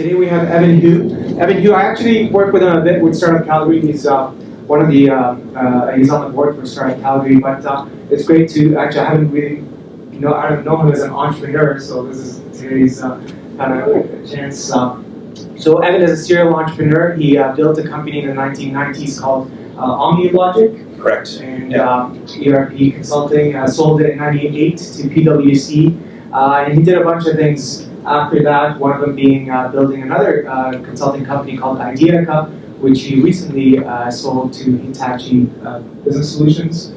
Today we have Evan Hu. Evan Hu, I actually work with him a bit with Startup Calgary. He's one of the, he's on the board for Startup Calgary, but it's great to, actually I haven't really, I don't know him as an entrepreneur, so this is today's kind of a chance. So Evan is a serial entrepreneur. He built a company in the 1990s called OmniLogic. Correct. And ERP Consulting, sold it in '98 to PwC. And he did a bunch of things after that, one of them being building another consulting company called Ideaca, which he recently sold to Hitachi Business Solutions,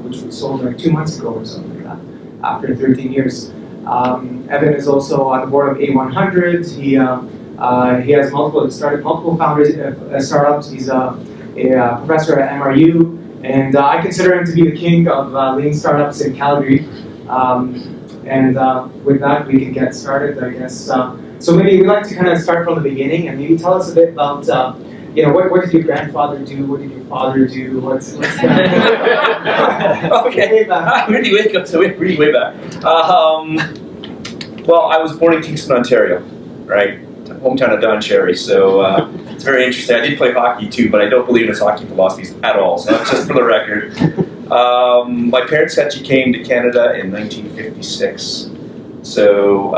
which was sold like 2 months ago or something like that, after 13 years. Evan is also on the board of A100. He has started multiple startups. He's a professor at MRU, and I consider him to be the king of lean startups in Calgary. With that, we can get started, I guess. So maybe we'd like to kind of start from the beginning and maybe tell us a bit about, what did your grandfather do? What did your father do? What's that? Okay, way back. Really way back. Well, I was born in Kingston, Ontario, right? Hometown of Don Cherry, so it's very interesting. I did play hockey too, but I don't believe in his hockey philosophies at all, so that's just for the record. My parents actually came to Canada in 1956. So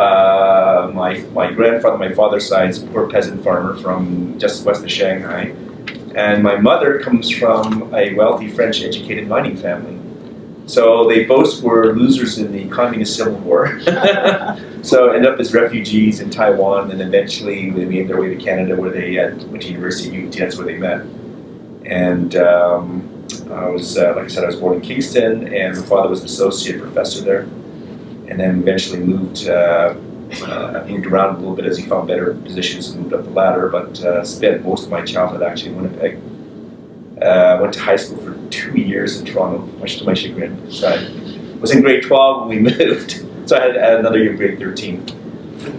my grandfather, my father's side, is a poor peasant farmer from just west of Shanghai. And my mother comes from a wealthy French-educated mining family. So they both were losers in the Communist Civil War. So ended up as refugees in Taiwan, and eventually they made their way to Canada, where they went to University of UEnd. That's where they met. And I was, like I said, I was born in Kingston, and my father was an associate professor there, and then eventually moved around a little bit as he found better positions and moved up the ladder, but spent most of my childhood actually in Winnipeg. Went to high school for 2 years in Toronto, much to my chagrin. So I was in grade 12 when we moved, so I had another year in grade 13.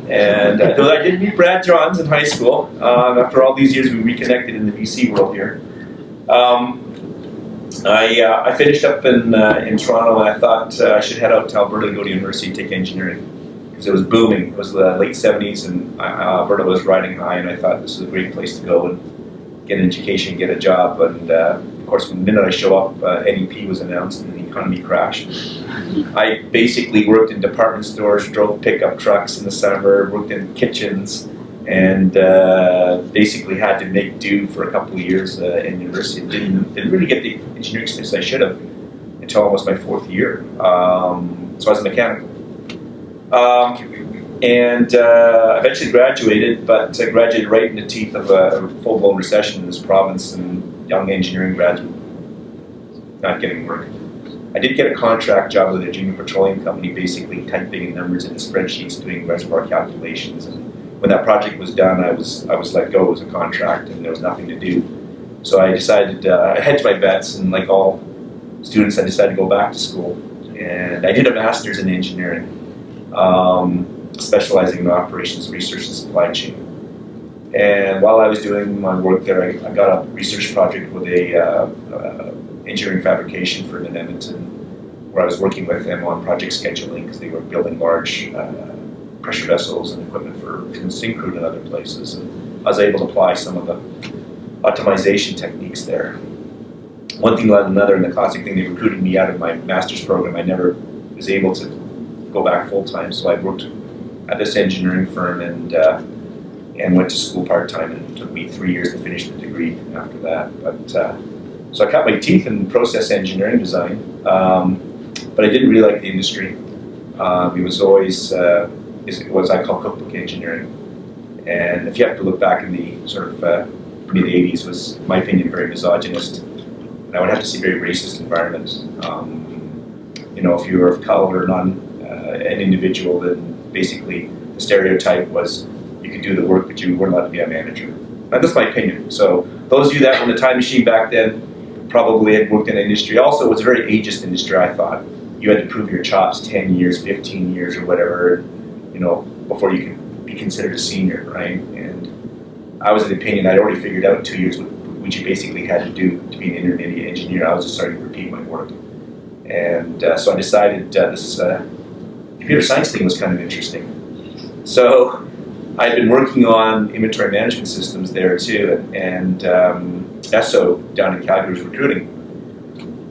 And though I did meet Brad Johns in high school, after all these years we reconnected in the BC world here. I finished up in Toronto, and I thought I should head out to Alberta to go to university and take engineering, because it was booming. It was the late 70s, and Alberta was riding high, and I thought this was a great place to go and get an education, get a job. And of course, the minute I show up, NEP was announced and the economy crashed. I basically worked in department stores, drove pickup trucks in the summer, worked in kitchens, and basically had to make do for a couple of years in university. Didn't really get the engineering experience I should have until almost my 4th year. So I was a mechanic. Eventually graduated, but graduated right in the teeth of a full-blown recession in this province, and young engineering grads not getting work. I did get a contract job with a junior petroleum company, basically typing in numbers into spreadsheets, doing reservoir calculations. And when that project was done, I was let go as a contract, and there was nothing to do. So I decided, I hedged my bets, and like all students, I decided to go back to school. And I did a master's in engineering, specializing in operations, research, and supply chain. And while I was doing my work there, I got a research project with a engineering fabrication firm in Edmonton, where I was working with them on project scheduling, because they were building large pressure vessels and equipment for Syncrude and other places. And I was able to apply some of the optimization techniques there. One thing led to another, and the classic thing, they recruited me out of my master's program. I never was able to go back full-time, so I worked at this engineering firm and went to school part-time, and it took me 3 years to finish the degree after that. But so I cut my teeth in process engineering design, but I didn't really like the industry. It was always what I call cookbook engineering. And if you have to look back in the sort of mid-'80s, was, in my opinion, very misogynist. And I would have to say very racist environment. If you were of color or an individual, then basically the stereotype was you could do the work, but you weren't allowed to be a manager. Now, that's my opinion. So those of you that were in the time machine back then probably had worked in an industry. Also, it was a very ageist industry, I thought. You had to prove your chops 10 years, 15 years, or whatever, before you could be considered a senior, right? And I was of the opinion I'd already figured out in 2 years what you basically had to do to be an intermediate engineer. I was just starting to repeat my work. And so I decided this computer science thing was kind of interesting. So I'd been working on inventory management systems there too, and Esso down in Calgary was recruiting.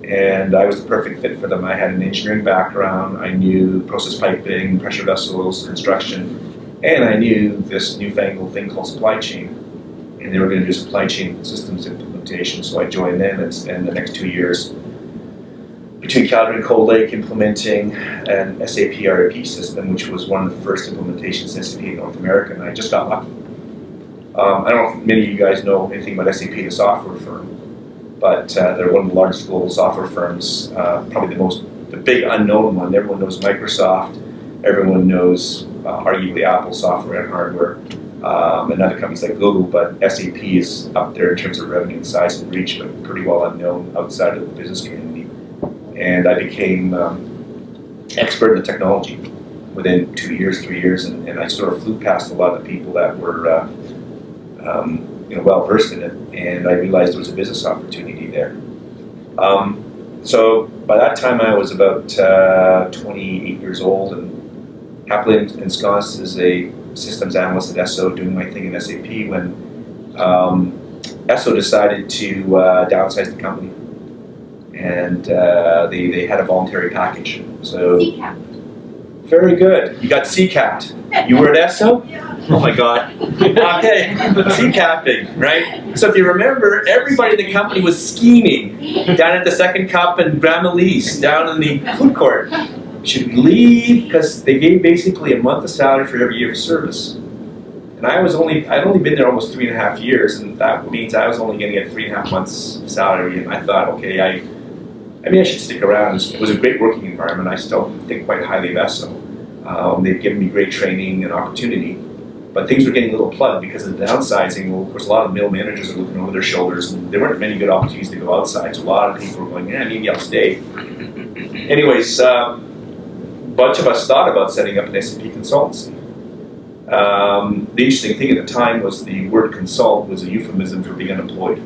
And I was the perfect fit for them. I had an engineering background, I knew process piping, pressure vessels, construction, and I knew this newfangled thing called supply chain. And they were going to do supply chain systems implementation, so I joined them and spent the next 2 years between Calgary and Cold Lake implementing an SAP ERP system, which was one of the first implementations in SAP in North America, and I just got lucky. I don't know if many of you guys know anything about SAP, the software firm, but they're one of the largest global software firms, probably the big unknown one. Everyone knows Microsoft, everyone knows arguably Apple software and hardware, and other companies like Google, but SAP is up there in terms of revenue and size and reach, but pretty well unknown outside of the business community. And I became expert in the technology within 2 years, 3 years, and I sort of flew past a lot of the people that were well versed in it, and I realized there was a business opportunity there. So by that time I was about 28 years old and happily ensconced as a systems analyst at Esso doing my thing in SAP when Esso decided to downsize the company. And they had a voluntary package. So CCAP. very good. You got CCAP'd. You were at Esso? Oh my God. Okay. CCAPing, right? So if you remember, everybody in the company was scheming down at the Second Cup and Grandma Lee's down in the food court. Should we leave? Because they gave basically a month of salary for every year of service. And I'd only been there almost 3.5 years, and that means I was only going to get 3.5 months salary. And I thought, okay, I should stick around. It was a great working environment. I still think quite highly of Esso. They've given me great training and opportunity, but things were getting a little plugged because of the downsizing. Well, of course, a lot of middle managers are looking over their shoulders, and there weren't many good opportunities to go outside. So a lot of people were going, yeah, maybe I'll stay. Anyways, a bunch of us thought about setting up an SAP consultancy. The interesting thing at the time was the word consult was a euphemism for being unemployed.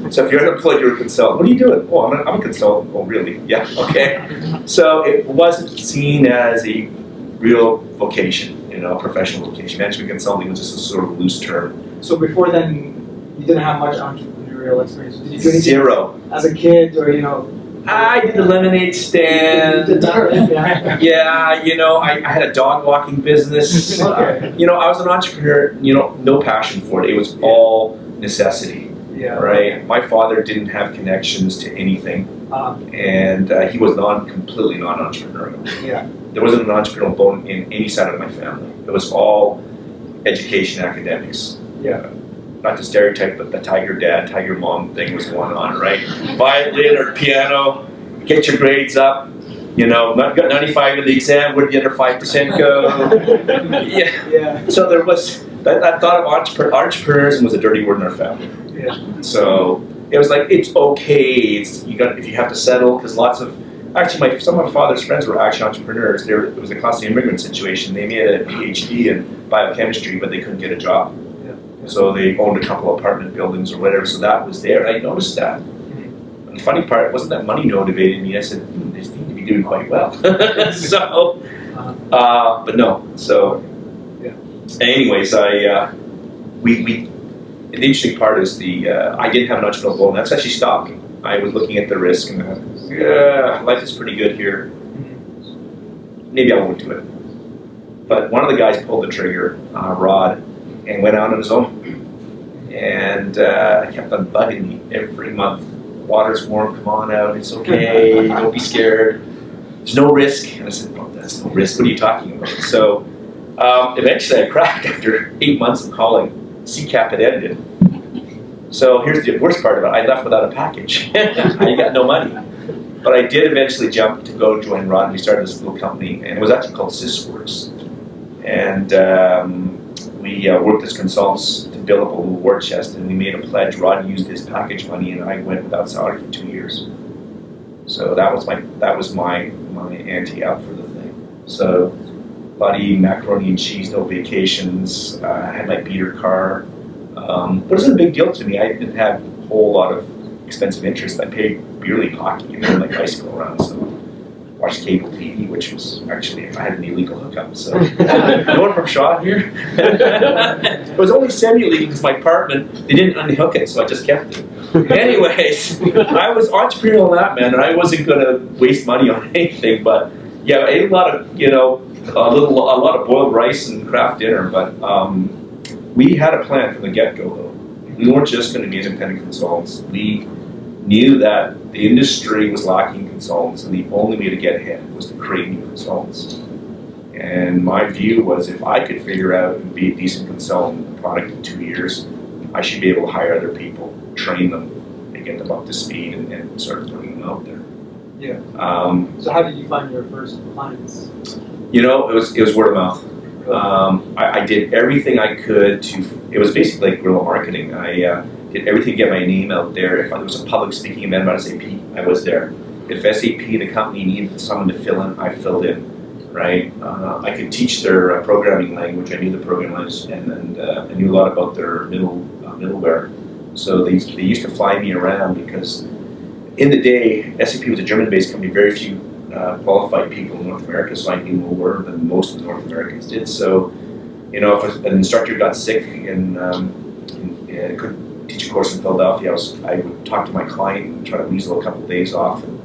So if you're unemployed, you're a consultant. What are you doing? Oh, I'm a consultant. Oh, really? Yeah, okay. So it wasn't seen as a real vocation, professional vocation. Management consulting was just a sort of loose term. So before then, you didn't have much entrepreneurial experience. Did you do anything Zero. as a kid, or I did the lemonade stand. Yeah, I had a dog walking business. Okay. I was an entrepreneur. No passion for it. It was all necessity. Yeah. Right. My father didn't have connections to anything, and he was completely non-entrepreneurial. Yeah. There wasn't an entrepreneurial bone in any side of my family. It was all education, academics. Yeah. Not to stereotype, but the tiger dad, tiger mom thing was going on, right? Violin or piano, get your grades up. Got 95 in the exam. Where'd the other 5% go? Yeah. So there was that thought of entrepreneurs was a dirty word in our family. Yeah. So it was like, it's okay. If you have to settle, because some of my father's friends were actually entrepreneurs. It was a classic immigrant situation. They made a PhD in biochemistry, but they couldn't get a job. Yeah. So they owned a couple of apartment buildings or whatever. So that was there. I noticed that. And the funny part wasn't that money motivated me. I said, they seem to be doing quite well. So, but no. So, yeah. Anyways, the interesting part is I didn't have an entrepreneurial goal, and that's actually stopped me. I was looking at the risk, and life is pretty good here. Maybe I won't do it. But one of the guys pulled the trigger, Rod, and went out on his own. And kept on bugging me every month. Water's warm, come on out, it's okay, don't be scared. There's no risk. And I said, oh, that's no risk, what are you talking about? So eventually I cracked after 8 months of calling. CCAP had ended. So here's the worst part of it. I left without a package. I got no money. But I did eventually jump to go join Rod. We started this little company, and it was actually called SysWorks. And we worked as consultants to build up a little war chest, and we made a pledge. Rod used his package money, and I went without salary for 2 years. So that was my ante out for the thing. So a lot of eating macaroni and cheese, no vacations. I had my beater car. But it wasn't a big deal to me. I didn't have a whole lot of expensive interest. I paid barely pocket, like bicycle around. So watch cable TV, which was actually, I had an illegal hookup, so. No one from Shaw here? It was only semi-legal because my apartment, they didn't unhook it, so I just kept it. Anyways, I was entrepreneurial on that, man, and I wasn't gonna waste money on anything, but yeah, I ate a lot of, you know, a lot of boiled rice and Kraft dinner, but we had a plan from the get-go though. We weren't just gonna be independent consultants. We knew that the industry was lacking consultants, and the only way to get ahead was to create new consultants. And my view was if I could figure out and be a decent consultant product in 2 years, I should be able to hire other people, train them, and get them up to speed and start putting them out there. Yeah. So how did you find your first clients? You know, it was word of mouth. I did everything I could to, it was basically like guerrilla marketing. I did everything to get my name out there. If there was a public speaking event about SAP, I was there. If SAP, the company, needed someone to fill in, I filled in, right? I could teach their programming language. I knew the programming language, and I knew a lot about their middleware. So they used to fly me around because in the day, SAP was a German-based company, very few qualified people in North America, so I knew more than most of the North Americans did. So, you know, if an instructor got sick and couldn't teach a course in Philadelphia, I would talk to my client and try to weasel a couple of days off and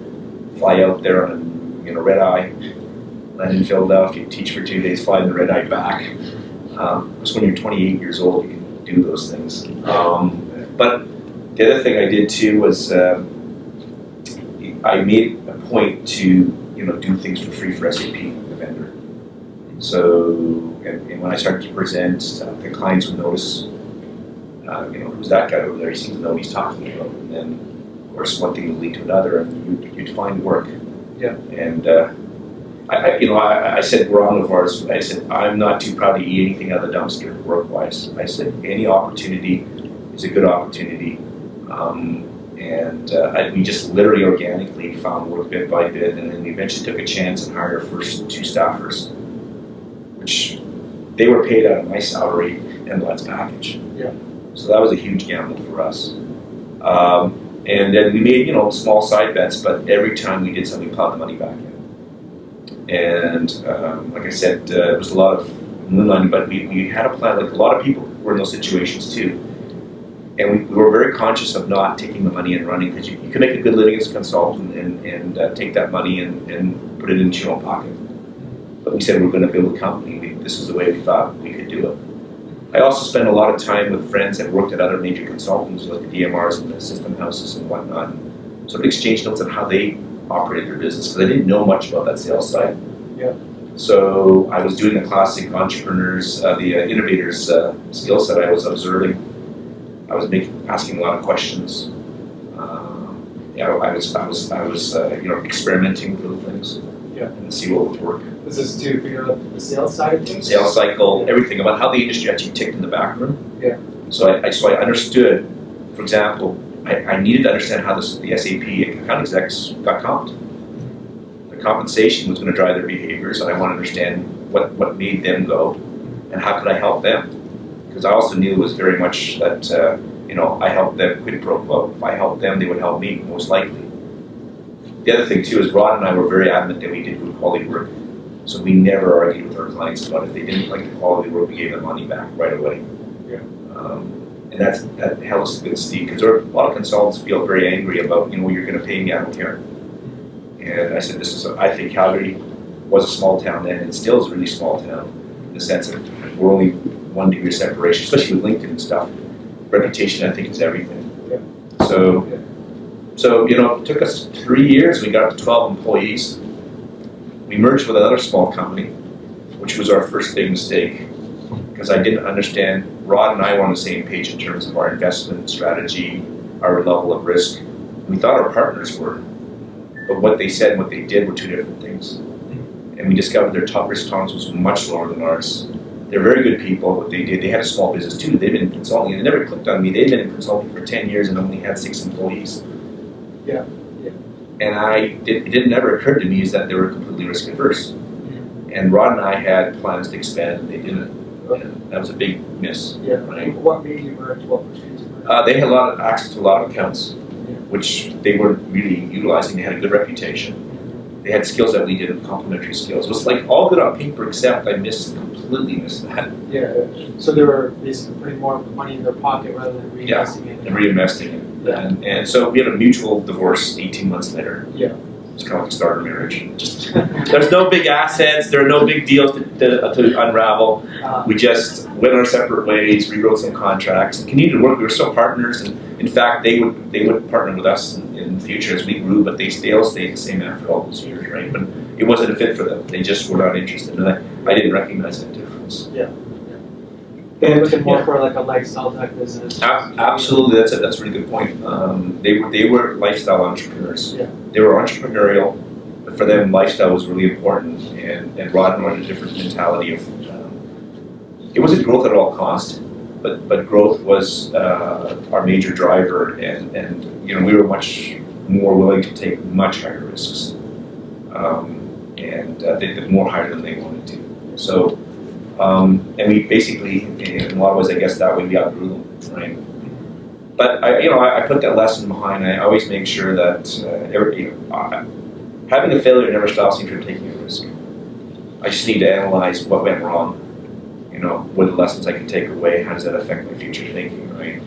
fly out there on a red eye, land in Philadelphia, teach for 2 days, fly in the red eye back. Just when you're 28 years old, you can do those things. But the other thing I did too was I made a point to do things for free for SAP, the vendor. So and when I started to present, the clients would notice, who's that guy over there? He seems to know what he's talking about. And then, of course, one thing would lead to another, and you'd find work. Yeah. And I said, we're omnivores. I said, I'm not too proud to eat anything out of the dumpster work-wise. I said, any opportunity is a good opportunity. We just literally organically found work bit by bit, and then we eventually took a chance and hired our first 2 staffers, which they were paid out of my salary and Led's package. Yeah. So that was a huge gamble for us. And then we made, small side bets, but every time we did something, we plowed the money back in. And like I said, it was a lot of moonlighting, but we had a plan. Like a lot of people were in those situations too. And we were very conscious of not taking the money and running, because you can make a good living as a consultant and take that money and put it into your own pocket. But we said we were going to build a company. This is the way we thought we could do it. I also spent a lot of time with friends that worked at other major consultants, like the DMRs and the system houses and whatnot, and sort of exchanged notes on how they operated their business, because I didn't know much about that sales side. Yeah. So I was doing the classic entrepreneurs, the innovators skill set. I was observing. I was asking a lot of questions. I was experimenting with little things. Yeah. And see what would work. This is to figure out the sales side of things? Sales cycle, everything about how the industry actually ticked in the background. Yeah. So I understood, for example, I needed to understand how the SAP account execs got comped. The compensation was going to drive their behaviors, and I want to understand what made them go, and how could I help them? Because I also knew it was very much that, I helped them quid pro quo. If I helped them, they would help me, most likely. The other thing too is Rod and I were very adamant that we did good quality work. So we never argued with our clients about it. If they didn't like the quality work, we gave them money back right away. Yeah. And that held us in good stead, because a lot of consultants feel very angry about, you're going to pay me, I don't care. And I said, I think Calgary was a small town then, and still is a really small town, in the sense that we're only 1 degree of separation, especially with LinkedIn and stuff. Reputation, I think, is everything. Yeah. So it took us 3 years. We got up to 12 employees. We merged with another small company, which was our first big mistake, because I didn't understand. Rod and I were on the same page in terms of our investment strategy, our level of risk. We thought our partners were, but what they said and what they did were 2 different things. And we discovered their top risk tolerance was much lower than ours. They're very good people. What they did, they had a small business too. They've been in consulting, and it never clicked on me. They'd been in consulting for 10 years and only had 6 employees. Yeah. And it didn't ever occur to me is that they were completely risk adverse. And Rod and I had plans to expand, and they didn't. And that was a big miss. Yeah. Right? What made you merge? What pushed you to merge? They had a access to a lot of accounts, which they weren't really utilizing. They had a good reputation. They had skills that we didn't, complementary skills. It was like all good on paper, except I completely missed that. Yeah. So they were basically putting more money in their pocket rather than reinvesting it. And reinvesting it. Yeah. And so we had a mutual divorce 18 months later. Yeah. It's kind of like the start of marriage. Just there's no big assets, there are no big deals to unravel. We just went our separate ways, rewrote some contracts, and continued to work. We were still partners, and in fact, they would partner with us in the future as we grew, but they still stayed the same after all those years, right? But it wasn't a fit for them. They just were not interested, and I didn't recognize that difference. Yeah. They're looking more for like a lifestyle type business. Absolutely, that's a really good point. They were lifestyle entrepreneurs. Yeah. They were entrepreneurial, but for them, lifestyle was really important. And Rod had a different mentality of it wasn't growth at all cost, but growth was our major driver, and we were much more willing to take much higher risks, and they did more higher than they wanted to. So. And we basically, in a lot of ways, I guess that way we outgrew them, right? But I put that lesson behind. I always make sure that having a failure never stops me from taking a risk. I just need to analyze what went wrong. What are the lessons I can take away? How does that affect my future thinking, right?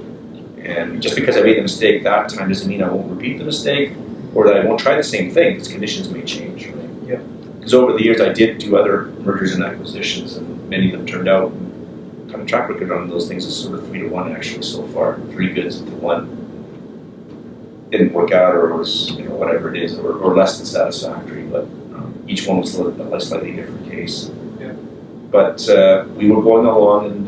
And just because I made the mistake that time doesn't mean I won't repeat the mistake, or that I won't try the same thing, because conditions may change, right? Yeah. Because over the years I did do other mergers and acquisitions, and many of them turned out. Kind of track record on those things is sort of 3-to-1 actually so far. 3 goods to 1 didn't work out, or was whatever it is, or less than satisfactory. But each one was a slightly different case. Yeah. But we were going along, and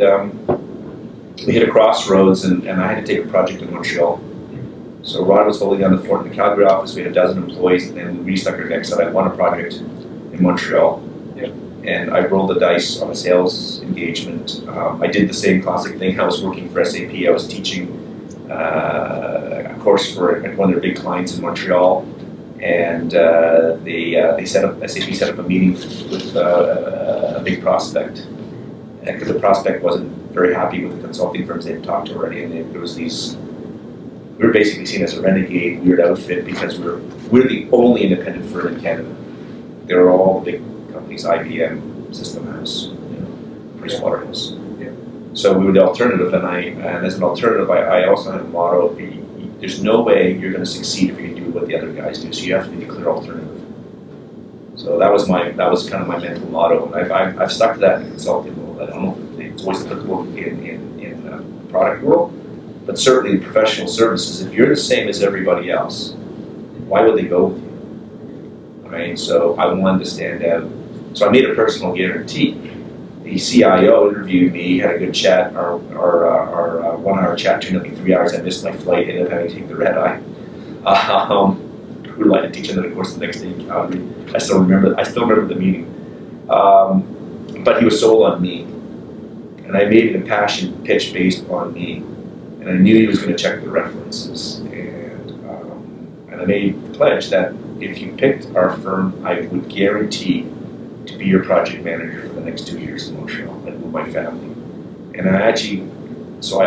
we hit a crossroads, and I had to take a project in Montreal. So Rod was holding down the fort in the Calgary office. We had 12 employees, and then we stuck our necks out. I won a project in Montreal. Yeah. And I rolled the dice on a sales engagement. I did the same classic thing. I was working for SAP. I was teaching a course for one of their big clients in Montreal, and SAP set up a meeting with a big prospect, because the prospect wasn't very happy with the consulting firms they had talked to already, and there was these. We were basically seen as a renegade, weird outfit, because we're the only independent firm in Canada. They were all the big companies, IBM, System House, PriceWaterhouse. Yeah. So we were the alternative, and as an alternative, I also had a motto of there's no way you're going to succeed if you do what the other guys do. So you have to be the clear alternative. So that was kind of my mental motto, and I've stuck to that in the consulting world. I don't know if it's always applicable in the product world, but certainly in professional services, if you're the same as everybody else, why would they go with you? Right? So I wanted to stand out. So I made a personal guarantee. The CIO interviewed me, had a good chat. Our 1-hour chat turned out to be 3 hours. I missed my flight, ended up having to take the red eye. We were like to teach another course the next day in Calgary. I still remember the meeting. But he was sold on me, and I made an impassioned pitch based on me, and I knew he was going to check the references, and I made the pledge that if you picked our firm, I would guarantee to be your project manager for the next 2 years in Montreal, and with my family. And I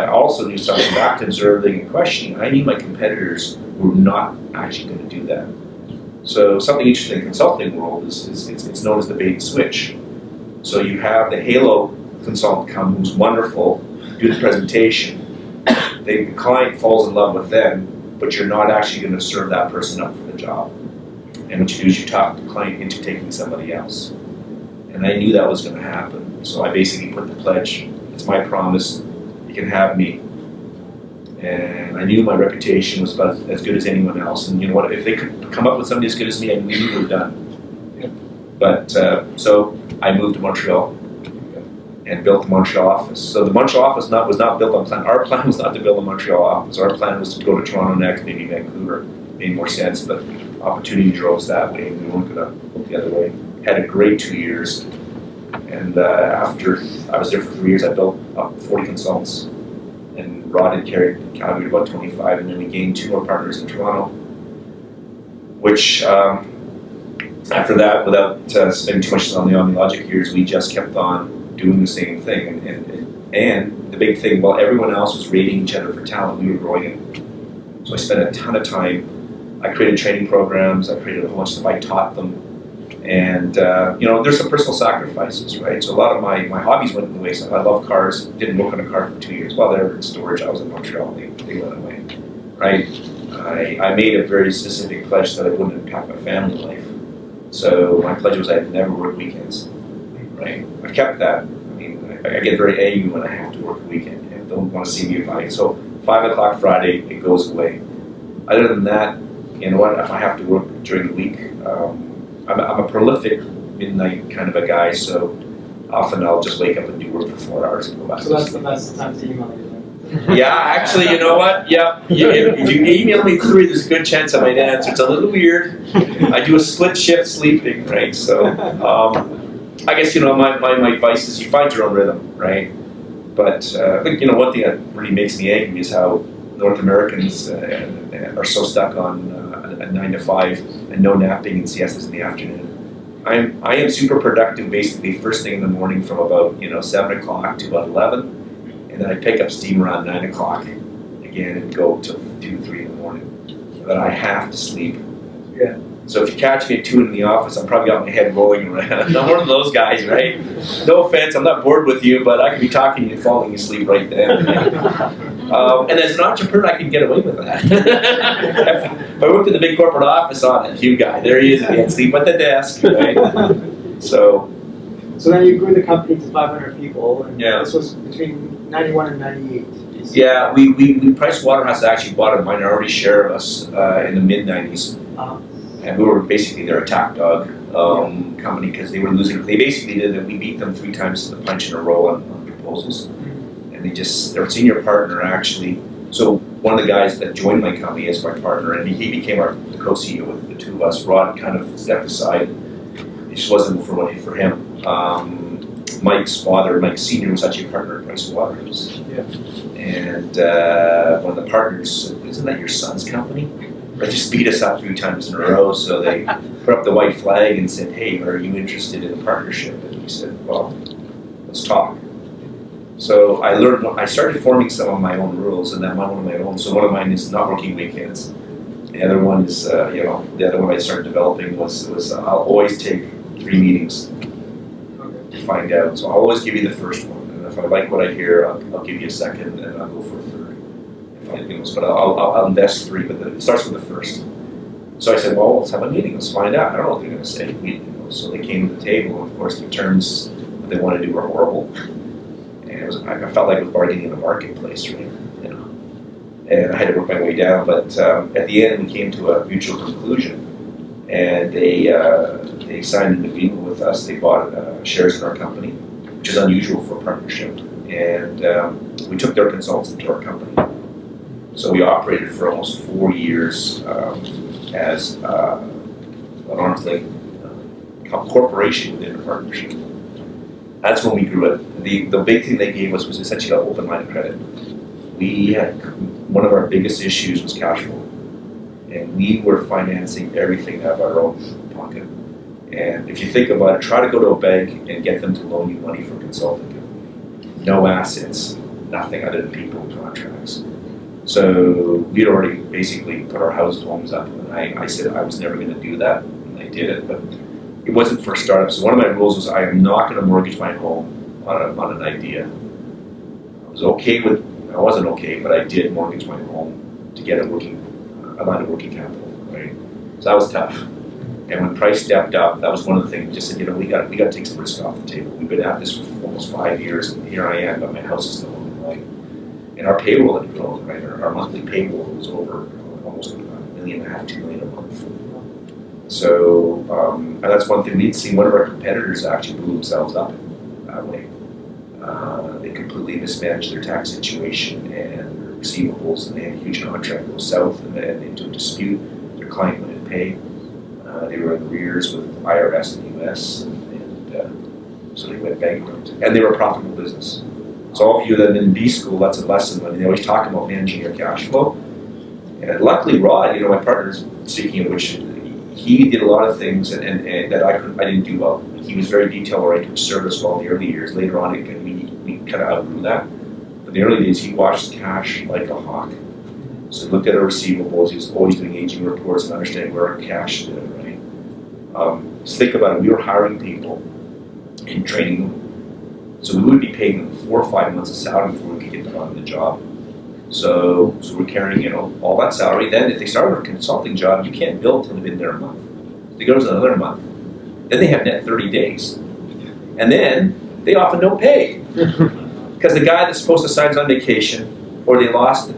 also knew something back to observing and questioning. I knew my competitors were not actually going to do that. So something interesting in the consulting world is it's known as the bait and switch. So you have the Halo consultant come, who's wonderful, do the presentation. The client falls in love with them, but you're not actually going to serve that person up for the job. And what you do is you talk the client into taking somebody else. And I knew that was going to happen. So I basically put the pledge, it's my promise, you can have me. And I knew my reputation was about as good as anyone else. And you know what, if they could come up with somebody as good as me, I knew we were done. Yeah. But, so I moved to Montreal and built the Montreal office. So the Montreal office was not built on plan. Our plan was not to build a Montreal office. Our plan was to go to Toronto next, maybe Vancouver. Made more sense, but opportunity drove us that way, and we weren't going to look the other way. Had a great 2 years, and after I was there for 3 years, I built up 40 consultants, and Rod had carried Calgary about 25, and then we gained 2 more partners in Toronto, which after that, without spending too much on the OmniLogic years, we just kept on doing the same thing, and the big thing, while everyone else was rating each other for talent, we were growing it. So I spent a ton of time. I created training programs, I created a whole bunch of stuff, I taught them. And there's some personal sacrifices, right? So a lot of my hobbies went away. So I love cars. Didn't work on a car for 2 years. While they were in storage, I was in Montreal. They went away, right? I made a very specific pledge that I wouldn't impact my family life. So my pledge was I'd never work weekends, right? I've kept that. I mean, I get very angry when I have to work a weekend and don't want to see me fight. So 5 o'clock Friday, it goes away. Other than that, you know what? If I have to work during the week, I'm a prolific midnight kind of a guy. So often I'll just wake up and do work for 4 hours and go back. So that's the best time to email you then. Yeah, actually, you know what? Yeah, if you email me 3, there's a good chance I might answer. It's a little weird. I do a split shift sleeping, right? So I guess my advice is you find your own rhythm, right? But I think one thing that really makes me angry is how North Americans are so stuck on a 9 to 5 and no napping and siestas in the afternoon. I am super productive basically first thing in the morning from about 7 o'clock to about 11. And then I pick up steam around 9 o'clock again and go till 2, 3 in the morning. But I have to sleep. Yeah. So if you catch me at 2 in the office, I'm probably got my head rolling around. I'm one of those guys, right? No offense, I'm not bored with you, but I could be talking to you and falling asleep right then. Right? And as an entrepreneur, I can get away with that. If I worked in the big corporate office on it, Hugh guy, there he is again, sleep at the desk, right? So then you grew the company to 500 people, and yeah. This was between 91 and 98. Yeah, we PriceWaterhouse actually bought a minority share of us in the mid-90s. And we were basically their attack dog company because they were losing. They basically did it. We beat them 3 times to the punch in a row on proposals. And their senior partner actually, so one of the guys that joined my company as my partner, and he became our co-CEO with the 2 of us. Rod kind of stepped aside. It just wasn't for him. Mike's father, Mike Sr., was actually a partner at PriceWaterhouse. Yeah. And one of the partners said, "Isn't that your son's company?" They just beat us up 3 times in a row, so they put up the white flag and said, "Hey, are you interested in a partnership?" And we said, "Well, let's talk." So I started forming some of my own rules, and then one of my own. So one of mine is not working weekends. The other one is, the other one I started developing was I'll always take 3 meetings to find out. So I'll always give you the first one, and if I like what I hear, I'll give you a second, and I'll go for a third. But I'll invest 3, but it starts with the first. So I said, well, let's have a meeting, let's find out. I don't know what they're going to say. So they came to the table, and of course the terms that they wanted to do were horrible. And I felt like I was bargaining in the marketplace, right? And I had to work my way down, but at the end we came to a mutual conclusion. And they signed an agreement with us. They bought shares in our company, which is unusual for a partnership. And we took their consultants into our company. So we operated for almost 4 years as an arm's length corporation within a partnership. That's when we grew it. The big thing they gave us was essentially an open line of credit. We had one of our biggest issues was cash flow, and we were financing everything out of our own pocket. And if you think about it, try to go to a bank and get them to loan you money for consulting. No assets, nothing other than people and contracts. So we'd already basically put our homes up, and I said I was never going to do that, and I did it, but it wasn't for startups. So one of my rules was I am not going to mortgage my home on an idea. I wasn't okay, but I did mortgage my home to get a line of working capital, right? So that was tough. And when price stepped up, that was one of the things. Just said, we got to take some risk off the table. We've been at this for almost 5 years, and here I am, but my house is still on the line. And our payroll had grown, right? Our monthly payroll was over almost $1.5 million, $2 million a month. So, and that's one thing we'd seen. One of our competitors actually blew themselves up that way. They completely mismanaged their tax situation and their receivables, and they had a huge contract go south and into a dispute. Their client wouldn't pay. They were in arrears with IRS in the US, and so they went bankrupt. And they were a profitable business. So all of you that are in B school, that's a lesson. I mean, they always talk about managing your cash flow. And luckily, Rod, my partner's speaking of which, he did a lot of things and that I didn't do well. He was very detail-oriented, which served us well in the early years. Later on, we kind of outgrew that. But in the early days, he watched cash like a hawk. So he looked at our receivables. He was always doing aging reports and understanding where our cash stood, right? Just think about it. We were hiring people and training them. So we would be paying them 4 or 5 months of salary before we could get them on the job. So we're carrying, you know, all that salary. Then if they started a consulting job, you can't bill until they've been there a month. They go to another month. Then they have net 30 days. And then they often don't pay. Because the guy that's supposed to sign is on vacation, or they lost the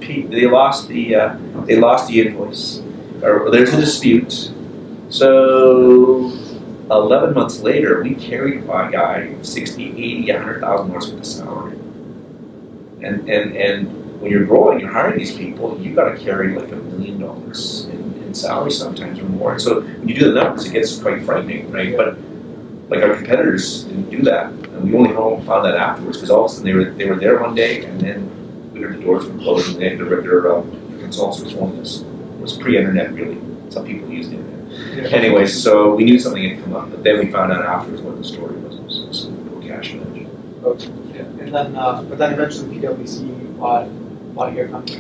invoice, or there's a dispute. So 11 months later, we carried a guy 60, 80, $100,000 worth of salary. And when you're growing, you're hiring these people, you got to carry like $1 million in salary sometimes or more. And so when you do the numbers, it gets quite frightening, right? But like our competitors didn't do that, and we only found that afterwards, because all of a sudden they were there one day, and then we heard the doors were closed, and their consultants were phoning us. It was pre-internet, really. Some people used it. Anyways, so we knew something had come up, but then we found out afterwards what the story was. It was no cash management. Okay. Yeah. And then, but then eventually PwC bought your company.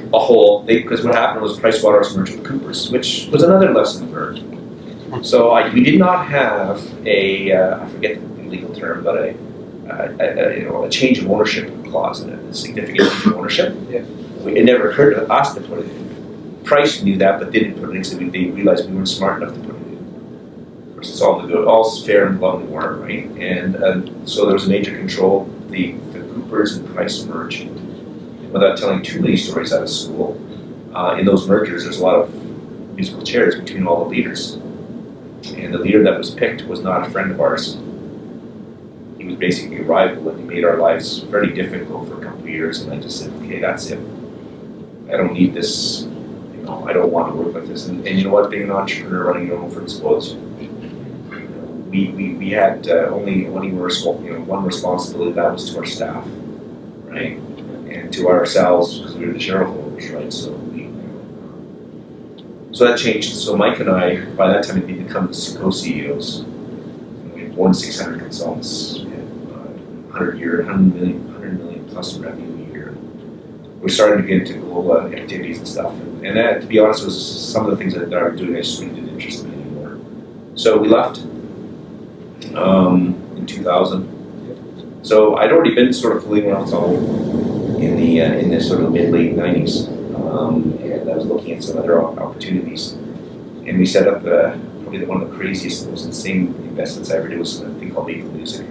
Because what happened was PriceWaterhouse merged with Coopers, which was another lesson learned. So we did not have I forget the legal term, but a change of ownership clause in it, a significant change of ownership. Yeah. It never occurred to us to put it in. Price knew that, but didn't put it in, so they realized we weren't smart enough to put it in. Of course, it's all's fair in love and war, right? And so there was a major control. The Coopers and Price merged. Without telling too many stories out of school, in those mergers, there's a lot of musical chairs between all the leaders. And the leader that was picked was not a friend of ours. He was basically a rival, and he made our lives very difficult for a couple of years. And I just said, okay, that's it. I don't need this. You know, I don't want to work like this. And you know what? Being an entrepreneur, running your own firm spoils you. We had only one responsibility. That was to our staff, right, and to ourselves, because we were the shareholders, right. So that changed. So Mike and I, by that time, had become the co-CEOs. We had more than 600 consultants, 100 million plus in revenue a year. We're starting to get into global activities and stuff. And that, to be honest, was some of the things that I was doing. I just really didn't interest me anymore. So we left in 2000. So I'd already been sort of fooling around in the sort of mid-late 90s. And I was looking at some other opportunities, and we set up probably one of the craziest, most insane investments I ever did was something called MapleMusic.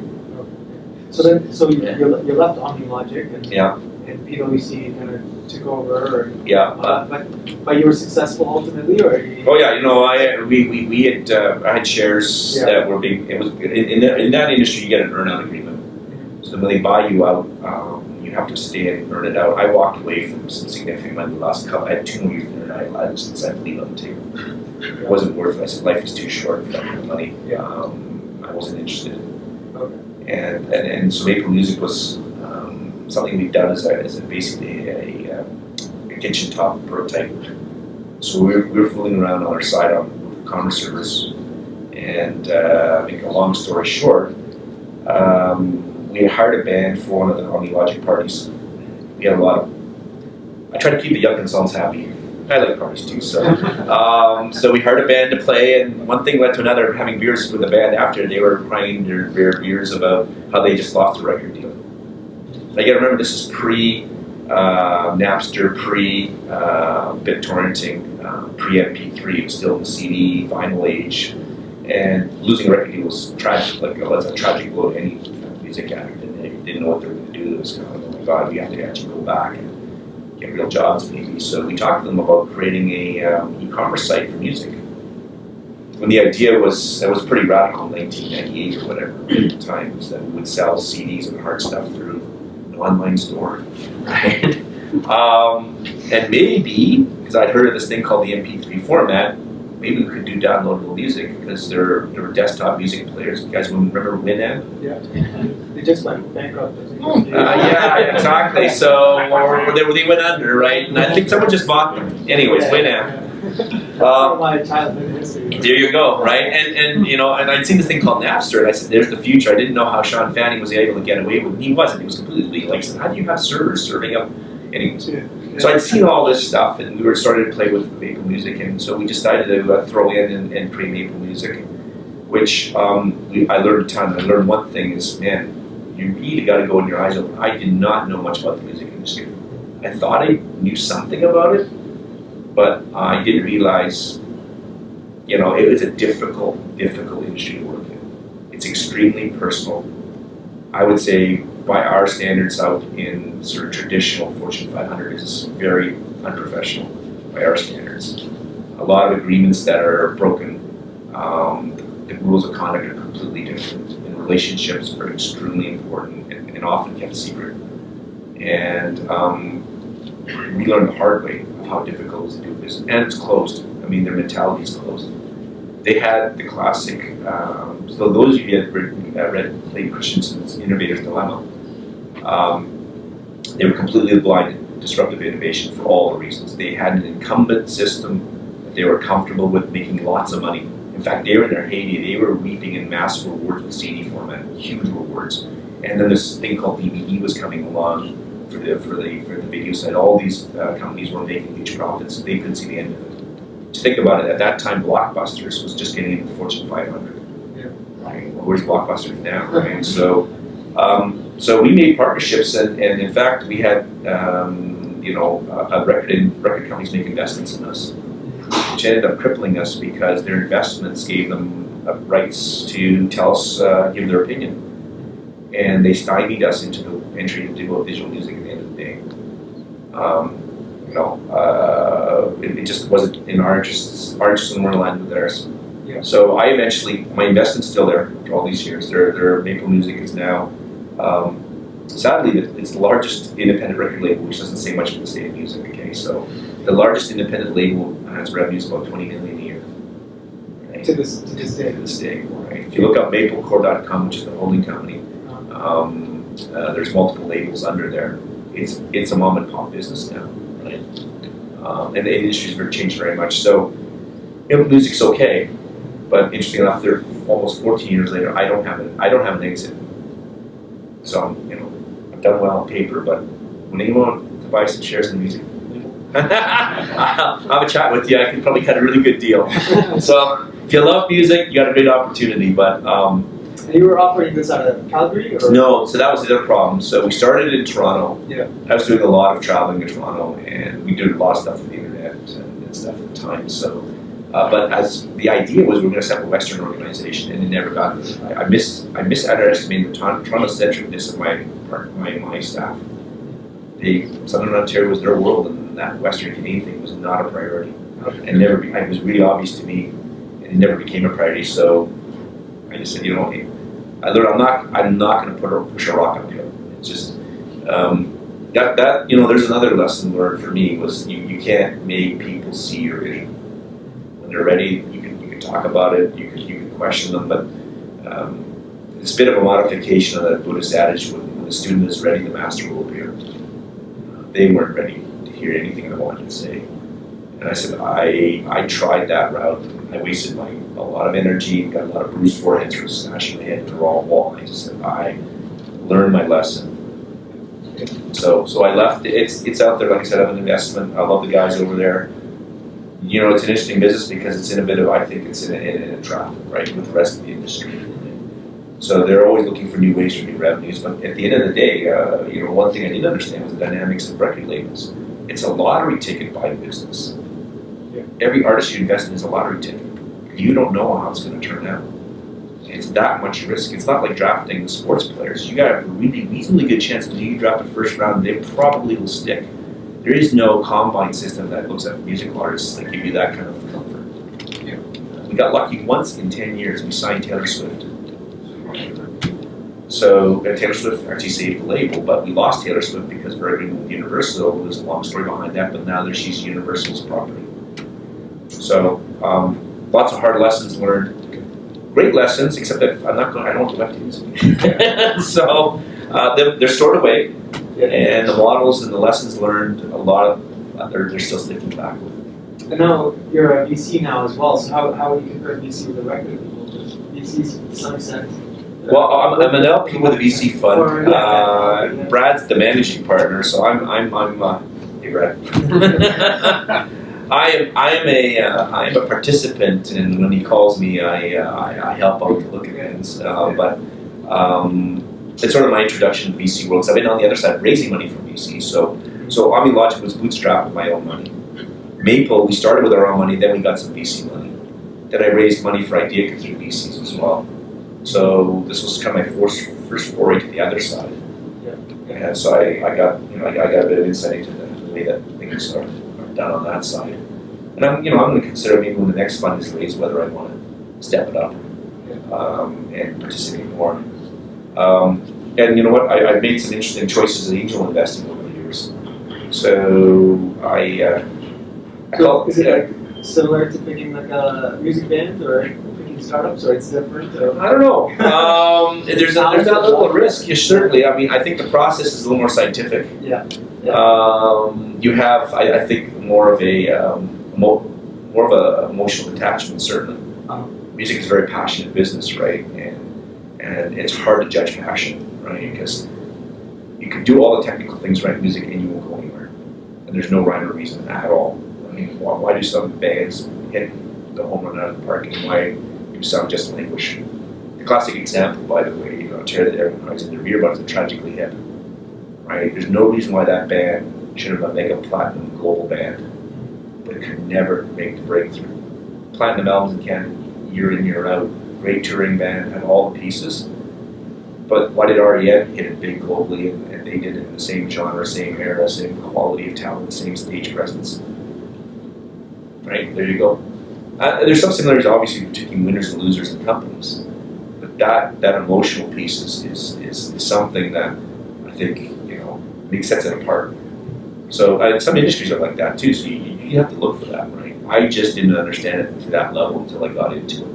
So you left OmniLogic and Yeah. and PwC kind of took over. Or, Yeah. But you were successful ultimately, or? Oh yeah, you know, I had shares that were being. It was in that industry you get an earn-out agreement. So when they buy you out, you have to stay and earn it out. I walked away from some significant money the last couple. I had 2 more years in it. I just decided to leave it on the table. It wasn't worth it. I said life is too short for that kind of money. I wasn't interested. Okay. And so MapleMusic was something we've done as basically a kitchen top prototype. So we were fooling around on our side on commerce servers, and make a long story short, we hired a band for one of the OmniLogic parties. We had a lot of. I try to keep the young consultants happy. I like parties too, so so we hired a band to play, and one thing led to another. Having beers with the band after, they were crying their beers about how they just lost a record deal. I got to remember this is pre-Napster, pre-BitTorrenting, pre-MP3. It was still in the CD, vinyl age, and losing a record deal was tragic. Like it was a tragic blow to any music addict, and they didn't know what they were going to do. It was kind of like, oh my God, we have to actually go back and get real jobs maybe. So we talked to them about creating a e-commerce site for music. When the idea was, it was pretty radical in 1998 or whatever at the time, was that we would sell CDs and hard stuff through an online store, right? And maybe, because I'd heard of this thing called the MP3 format, maybe we could do downloadable music, because there were desktop music players. You guys remember UEnd? Yeah. They just went bankrupt. Yeah, exactly. So, or they went under, right? And I think someone just bought them. Anyways, UEnd. My childhood history. There you go, right? And you know, and I'd seen this thing called Napster, and I said, "There's the future." I didn't know how Sean Fanning was able to get away with it. He wasn't. He was completely legal. I said, "How do you have servers serving up?" Anyways, so I'd seen all this stuff, and we were starting to play with MapleMusic, and so we decided to throw in and create MapleMusic. which I learned a ton. I learned one thing is, man, you really got to go in your eyes open. I did not know much about the music industry. I thought I knew something about it, but I didn't realize, it was a difficult industry to work in. It's extremely personal. I would say by our standards out in sort of traditional Fortune 500 is very unprofessional by our standards. A lot of agreements that are broken, the rules of conduct are completely different, and relationships are extremely important and often kept secret. And we learned the hard way of how difficult it is to do business. And it's closed. I mean, their mentality is closed. They had the classic, so those of you who have read Clayton Christensen's Innovator's Dilemma, they were completely blind to disruptive innovation for all the reasons. They had an incumbent system that they were comfortable with making lots of money. In fact, they were in their heyday. They were reaping in massive rewards with CD format, huge rewards. And then this thing called DVD was coming along for the video side. All these companies were making huge profits. They couldn't see the end of it. To think about it, at that time, Blockbusters was just getting into the Fortune 500. Yeah. Right? Well, where's Blockbusters now? Right? So we made partnerships, and in fact, we had record companies make investments in us, which ended up crippling us because their investments gave them rights to tell us, give their opinion, and they stymied us into the entry into digital music at the end of the day. It just wasn't in our interests. Our interests weren't aligned with theirs. Yeah. So my investment's still there for all these years. Their MapleMusic is now, sadly, it's the largest independent record label, which doesn't say much for the state of music. Okay, so the largest independent label has revenues about $20 million a year. Right? To this day. To this day, right? If you look up MapleCore.com, which is the holding company, there's multiple labels under there. It's a mom and pop business now, right? And the industry's changed very much. So, music's okay, but interesting enough, they're almost 14 years later. I don't have an exit. So I've done well on paper, but when you want to buy some shares in music, I'll have a chat with you. I can probably cut a really good deal. So if you love music, you got a great opportunity. But and you were operating this out of Calgary, or no? So that was the other problem. So we started in Toronto. Yeah. I was doing a lot of traveling to Toronto, and we did a lot of stuff with the internet and stuff at the time. So, but as the idea was, we were going to set up a Western organization, and it never got. I misunderestimated the Toronto-centricness of my staff. Southern Ontario was their world, and that Western Canadian thing was not a priority. Okay. And it was really obvious to me, and it never became a priority. So I just said, I learned I'm not going to push a rock uphill. It's just there's another lesson learned for me was you can't make people see your vision. When they're ready, you can talk about it, you can question them, but it's a bit of a modification of that Buddhist adage: when the student is ready, the master will appear. They weren't ready to hear anything I wanted to say, and I said I tried that route. I wasted a lot of energy, got a lot of bruised foreheads from smashing my head into the wrong wall. I just said I learned my lesson. So I left. It's out there. Like I said, I have an investment. I love the guys over there. It's an interesting business because it's in a bit of, I think it's in a trap, right, with the rest of the industry. So they're always looking for new ways for new revenues. But at the end of the day, one thing I didn't understand was the dynamics of record labels. It's a lottery ticket buying business. Yeah. Every artist you invest in is a lottery ticket. You don't know how it's going to turn out. It's that much risk. It's not like drafting the sports players. You got a really reasonably good chance that you draft the first round, they probably will stick. There is no combine system that looks at musical artists that give you that kind of comfort. Yeah. We got lucky once in 10 years. We signed Taylor Swift. So Taylor Swift actually saved the label, but we lost Taylor Swift because of our agreement with Universal. There's a long story behind that, but now she's Universal's property. So lots of hard lessons learned. Great lessons, except that I don't want to left music. So they're stored away, and the models and the lessons learned, a lot of they're still sticking back with. And now you're a VC now as well. So how would you compare VC with a record label? VCs to some extent. Well, I'm an LP with a VC fund. Brad's the managing partner, so I'm hey Brad. I am a participant, and when he calls me, I help out to look at things. But it's sort of my introduction to VC world. 'Cause I've been on the other side raising money from VC. So OmniLogic was bootstrapped with my own money. Maple, we started with our own money, then we got some VC money. Then I raised money for Ideaca through VCs as well. So this was kind of my first foray to the other side. And so I got a bit of insight into the way that things are done on that side. And I'm going to consider maybe when the next fund is raised whether I want to step it up and participate more. And you know what? I've made some interesting choices in angel investing over the years. So is it like similar to picking like a music band or picking startups, or it's different? Or? I don't know. There's that little risk. Yeah, certainly. I mean, I think the process is a little more scientific. Yeah. You have, I think, more of a emotional attachment. Certainly, music is a very passionate business, right? And it's hard to judge passion, right? Because you can do all the technical things right in music and you won't go anywhere. And there's no rhyme or reason at all. I mean, why do some bands hit the home run out of the park, and why do some just languish? The classic example, by the way, Tear the Air Cries in their Beer Buds are tragically hip, right? There's no reason why that band should have a mega platinum global band, but it could never make the breakthrough. Platinum albums in Canada, year in, year out, great touring band, had all the pieces. But why did REM hit it big globally, and they did it in the same genre, same era, same quality of talent, same stage presence? Right, there you go. There's some similarities, obviously, between winners and losers in companies. But that emotional piece is something that I think sets it apart. So some industries are like that too. So you have to look for that, right? I just didn't understand it to that level until I got into it.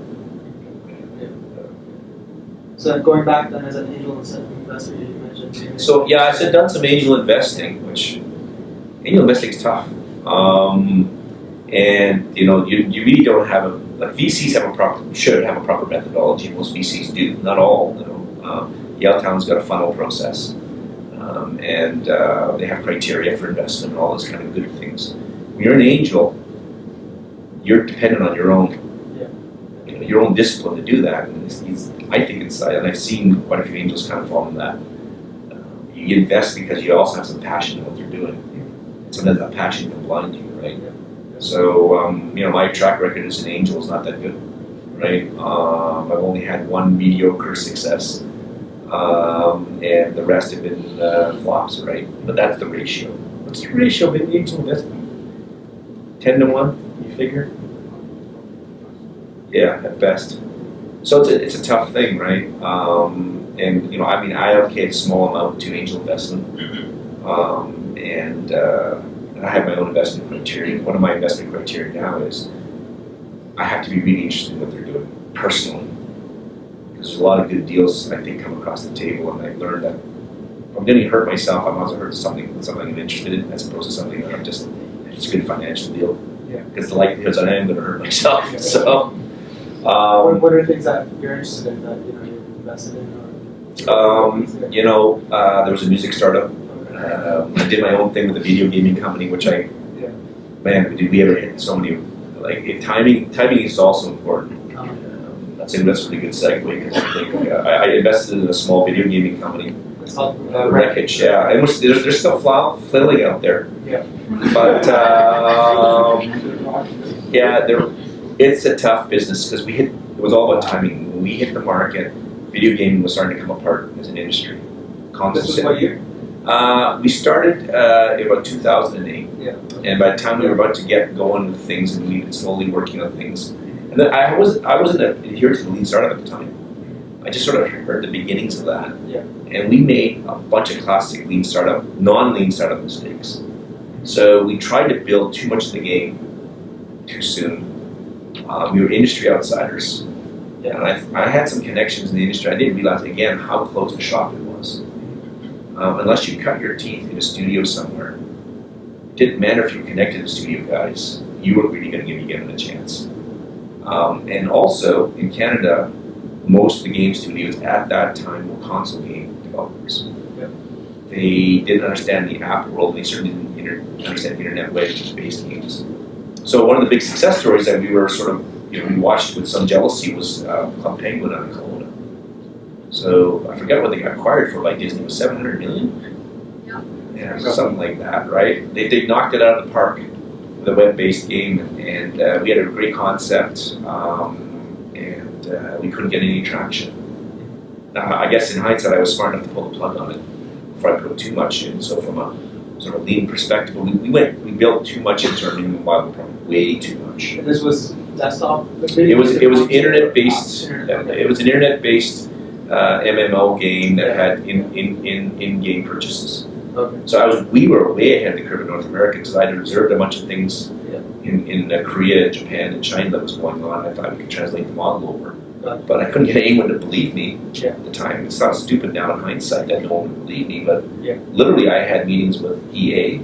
So going back then as an angel investor, you mentioned. So yeah, I've done some angel investing, which angel investing is tough. And you really don't have VCs should have a proper methodology. Most VCs do, not all. Yaletown's got a funnel process, and they have criteria for investment and all those kind of good things. When you're an angel, you're dependent on your own discipline to do that. And I think and I've seen quite a few angels kind of fall in that. You invest because you also have some passion in what you're doing. And sometimes that passion can blind you, right? So, my track record as an angel is not that good, right? I've only had one mediocre success, and the rest have been flops, right? But that's the ratio. What's the ratio of an angel investment? 10 to 1, you figure? Yeah, at best. So it's a tough thing, right? And I allocate a small amount to angel investment, and I have my own investment criteria. One of my investment criteria now is I have to be really interested in what they're doing personally. Because there's a lot of good deals I think come across the table, and I've learned that if I'm going to hurt myself, I'm also hurt something I'm interested in, as opposed to something that it's a good financial deal. Yeah. Because the likelihood is that I am going to hurt myself. Yeah. So. What are things that you're interested in that you're invested in? There was a music startup. I did my own thing with a video gaming company, which man, did we ever hit so many, timing is also important. I'd say that's a pretty good segue, because I think I invested in a small video gaming company. It's called Wreckage, yeah. And there's still flailing out there. Yeah. But, it's a tough business, because it was all about timing. When we hit the market, video gaming was starting to come apart as an industry. This was what year? We started in about 2008, and by the time we were about to get going with things, and we've been slowly working on things, and then I wasn't adherent to the lean startup at the time. I just sort of heard the beginnings of that, and we made a bunch of classic non-lean startup mistakes. So we tried to build too much of the game too soon. We were industry outsiders, and I had some connections in the industry. I didn't realize again how close the shop it was. Unless you cut your teeth in a studio somewhere, it didn't matter if you were connected to studio guys, you weren't really going to give them a chance. And also, in Canada, most of the game studios at that time were console game developers. They didn't understand the app world, and they certainly didn't understand internet web-based games. So one of the big success stories that we were sort of, we watched with some jealousy was Club Penguin out of Kelowna. So I forget what they got acquired for by Disney. It was $700 million? Yeah, something like that, right? They knocked it out of the park with a web-based game, and we had a great concept, and we couldn't get any traction. I guess in hindsight, I was smart enough to pull the plug on it before I put too much in. So from a sort of lean perspective, we built too much into our new mobile product, way too much. And this was desktop? It was internet-based. It was an internet-based MMO game that had in-game purchases. Okay. So we were way ahead of the curve in North America because I'd observed a bunch of things in Korea, Japan, and China that was going on. I thought we could translate the model over. But I couldn't get anyone to believe me at the time. It's not stupid now in hindsight that no one would believe me, but literally I had meetings with EA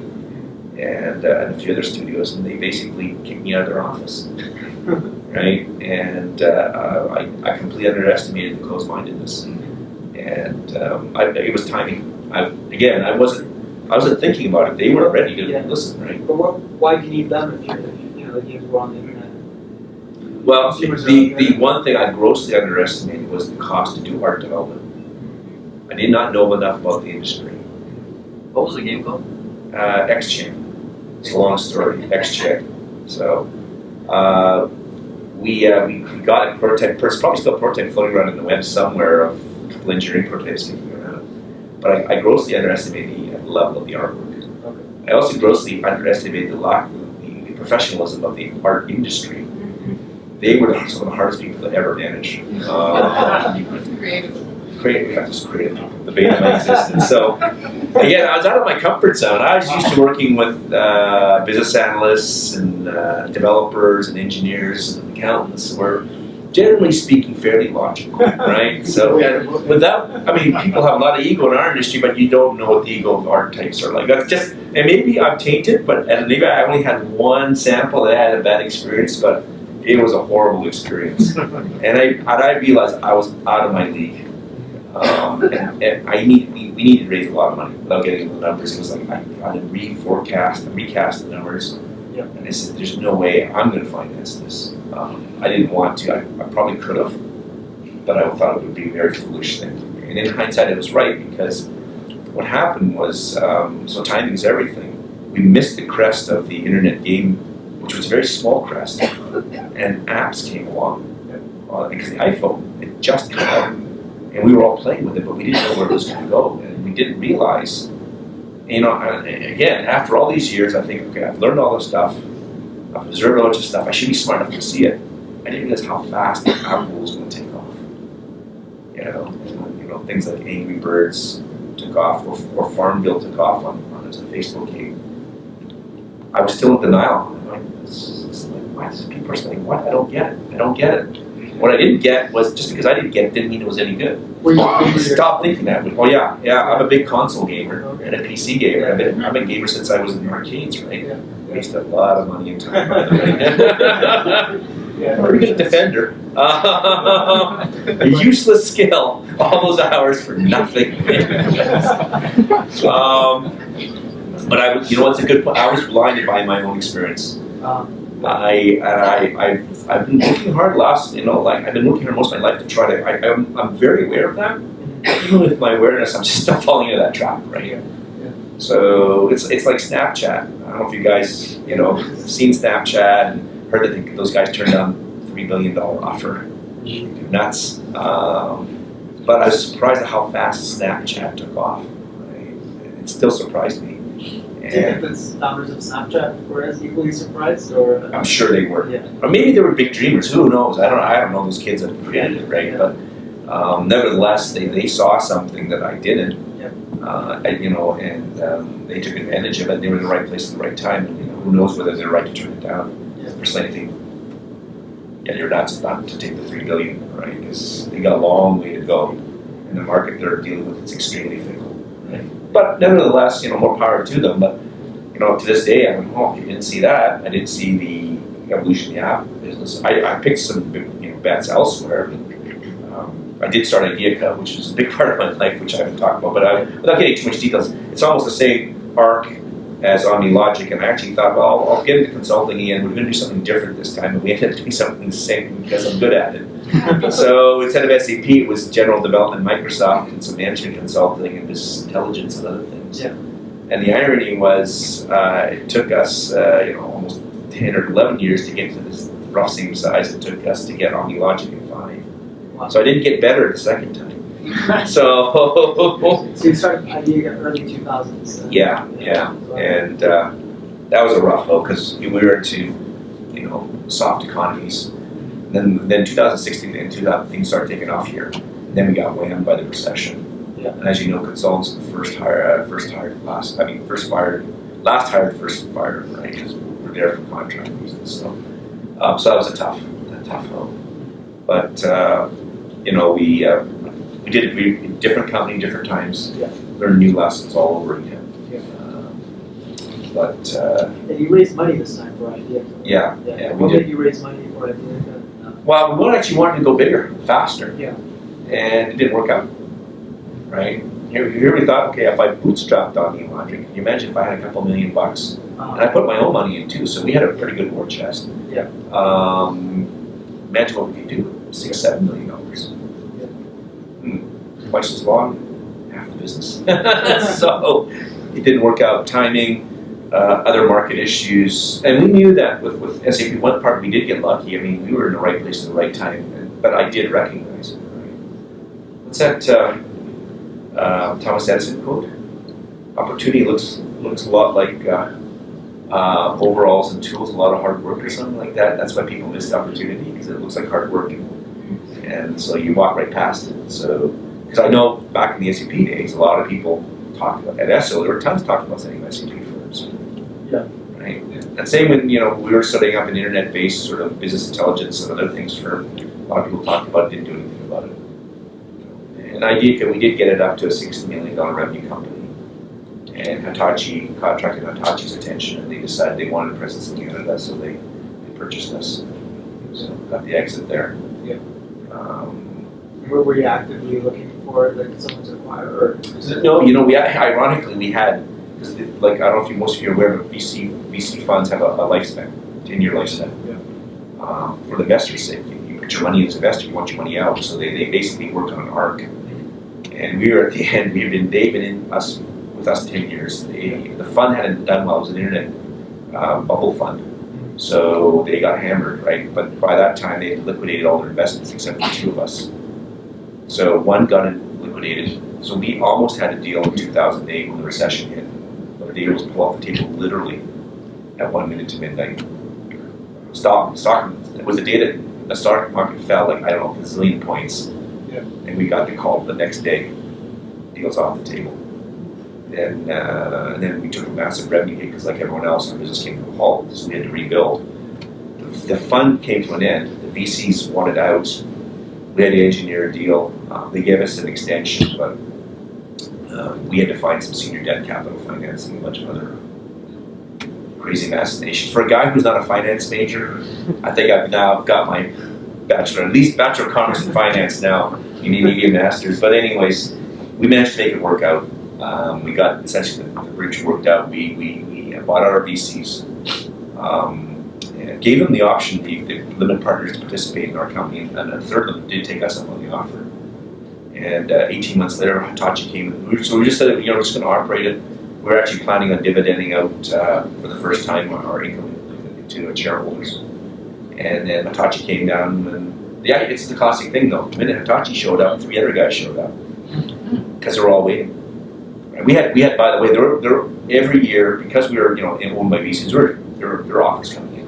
and a few other studios, and they basically kicked me out of their office. Right? And I completely underestimated the closed-mindedness. And it was timing. I wasn't thinking about it. They weren't ready to listen, right? But why do you need them if the games were on the internet? Well, the one thing I grossly underestimated was the cost to do art development. I did not know enough about the industry. What was the game called? X-Chain. It's a long story. X-Chain. So we got a prototype. Probably still a prototype floating around in the web somewhere of a couple engineering prototypes kicking around. But I grossly underestimated the level of the artwork. Okay. I also grossly underestimated the professionalism of the art industry. They were some of the hardest people to ever manage. Creative people, the bane of my existence. So, again, I was out of my comfort zone. I was used to working with business analysts and developers and engineers and accountants who were, generally speaking, fairly logical, right? So, people have a lot of ego in our industry, but you don't know what the ego of art types are like. That's just, and maybe I'm tainted, and maybe I only had one sample that had a bad experience, but it was a horrible experience, and I realized I was out of my league, and we needed to raise a lot of money without getting into the numbers. It was like I had to recast the numbers, and I said, "There's no way I'm going to finance this." I didn't want to. I probably could have, but I thought it would be a very foolish thing. And in hindsight, it was right because what happened was so timing's everything. We missed the crest of the internet game, which was a very small crest, and apps came along. Because the iPhone had just come out, and we were all playing with it, but we didn't know where it was going to go, and we didn't realize. Again, after all these years, I think, okay, I've learned all this stuff, I've observed a bunch of stuff, I should be smart enough to see it. I didn't realize how fast Apple was going to take off. Things like Angry Birds took off, or Farmville took off on a Facebook game. I was still in denial. Why is people are saying, what? I don't get it. What I didn't get was, just because I didn't get it didn't mean it was any good. Stop thinking that. Oh yeah, I'm a big console gamer and a PC gamer. I'm a gamer since I was in the arcades, right? I wasted a lot of money and time. Or even a defender. A useless skill. All those hours for nothing. But it's a good point. I was blinded by my own experience. I've been working hard I've been working hard most of my life to try to. I'm very aware of that. Even with my awareness, I'm just not falling into that trap, right? So it's like Snapchat. I don't know if you guys have seen Snapchat and heard that those guys turned down $3 billion offer. Nuts. But I was surprised at how fast Snapchat took off. Right? It still surprised me. Do you think the founders of Snapchat were as equally surprised, or? I'm sure they were. Or maybe they were big dreamers. Who knows? I don't know those kids that created it, right? But nevertheless, they saw something that I didn't. They took advantage of it. They were in the right place at the right time. And who knows whether they're right to turn it down? Personally, I think you're not to take the $3 billion, right? Because they got a long way to go, and the market they're dealing with is extremely fickle, right? But nevertheless, more power to them. But to this day, I'm you didn't see that. I didn't see the evolution of the app business. I picked some bets elsewhere. But, I did start Ideaca, which is a big part of my life, which I haven't talked about. But without getting too much details, it's almost the same arc as OmniLogic, and I actually thought, well, I'll get into consulting again. We're going to do something different this time, and we ended up doing something the same because I'm good at it. So instead of SAP, it was general development, Microsoft, and some management consulting and business intelligence and other things. Yeah. And the irony was, it took us, almost 10 or 11 years to get to this rough same size it took us to get OmniLogic in 5. Wow. So I didn't get better the second time. So So you started Ideaca early 2000s. yeah, and that was a rough low because we were into, soft economies. Then 2016 and 2000 things started taking off here. And then we got whammed by the recession. Yeah. And as you know, consultants are the first hired, last hired, first fired, right? Because we're there for contract reasons. So that was a tough low. But we did agree, different company, different times. Yeah. Learn new lessons all over again. Yeah. But And you raised money this time for Ideaca. yeah, What we did. made you raise money for Ideaca? Well, we actually wanted to go bigger, faster. Yeah. And it didn't work out. Right? Here we thought, okay, if I bootstrapped OmniLogic, can you imagine if I had a couple $1 million bucks? And I put my own money in too, so we had a pretty good war chest. Yeah. Imagine what we could do, $6-7 million. Twice as long, half the business. So it didn't work out. Timing, other market issues, and we knew that with SAP. One part we did get lucky. I mean, we were in the right place at the right time, but I did recognize it. Right? What's that Thomas Edison quote? Opportunity looks a lot like overalls and tools, a lot of hard work or something like that. That's why people miss the opportunity, because it looks like hard work, and so you walk right past it. So, because I know back in the SAP days, a lot of people talked about at ESO. There were tons talking about setting up SAP firms. Yeah. Right. And same when we were setting up an internet-based sort of business intelligence and other things firm. A lot of people talked about it, didn't do anything about it. And Ideaca, we did get it up to a $60 million revenue company. And Hitachi contracted Hitachi's attention, and they decided they wanted a presence in Canada, so they purchased us. So got the exit there. Yeah. Were you actively looking for someone to acquire, or? No, ironically we had, because I don't know if most of you are aware, but VC funds have a lifespan, 10-year lifespan. Yeah. For the investor's sake, you put your money in as an investor, you want your money out, so they basically worked on an arc. And we were at the end. They've been with us 10 years. The fund hadn't done well. It was an internet bubble fund, so they got hammered, right? But by that time, they had liquidated all their investments except for 2 of us. So one got liquidated. So we almost had a deal in 2008 when the recession hit. But the deal was pulled off the table literally at 1 minute to midnight. Stock. It was the day that the stock market fell like a zillion points. Yeah. And we got the call the next day. Deal's off the table. And then we took a massive revenue hit because, like everyone else, our business came to a halt, so we had to rebuild. The fund came to an end. The VCs wanted out. We had to engineer a deal. They gave us an extension, but we had to find some senior debt capital financing, a bunch of other crazy machinations. For a guy who's not a finance major, I think I've now got my Bachelor of Commerce in Finance now. You need to get a master's. But anyways, we managed to make it work out. We got essentially the bridge worked out. We bought out our VCs, and gave them the option, the limited partners, to participate in our company, and a third of them did take us up on the offer. And 18 months later, Hitachi came. So we just said, we're just going to operate it. We're actually planning on dividending out for the first time our income to shareholders. And then Hitachi came down, and yeah, it's the classic thing though. The minute Hitachi showed up, 3 other guys showed up because they were all waiting. We had, by the way, there every year, because we were owned by VCs, their offers coming in,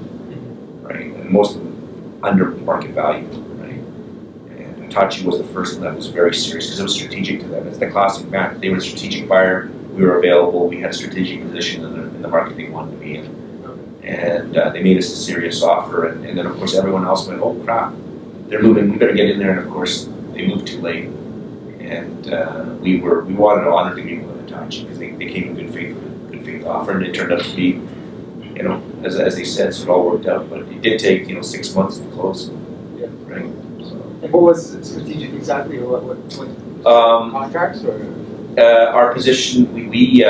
right, and most of them under market value, right. And Hitachi was the first one that was very serious because it was strategic to them. It's the classic match. They were a strategic buyer. We were available. We had a strategic position in the market they wanted to be in. And they made us a serious offer, and then of course everyone else went, oh crap, they're moving, we better get in there, and of course they moved too late. And we wanted to honor the agreement with Hitachi because they came in good faith offer, and it turned out to be, as they said, so it all worked out. But it did take 6 months to close. Yeah. Right. So, and what was strategic exactly, or what contracts or? Our position, we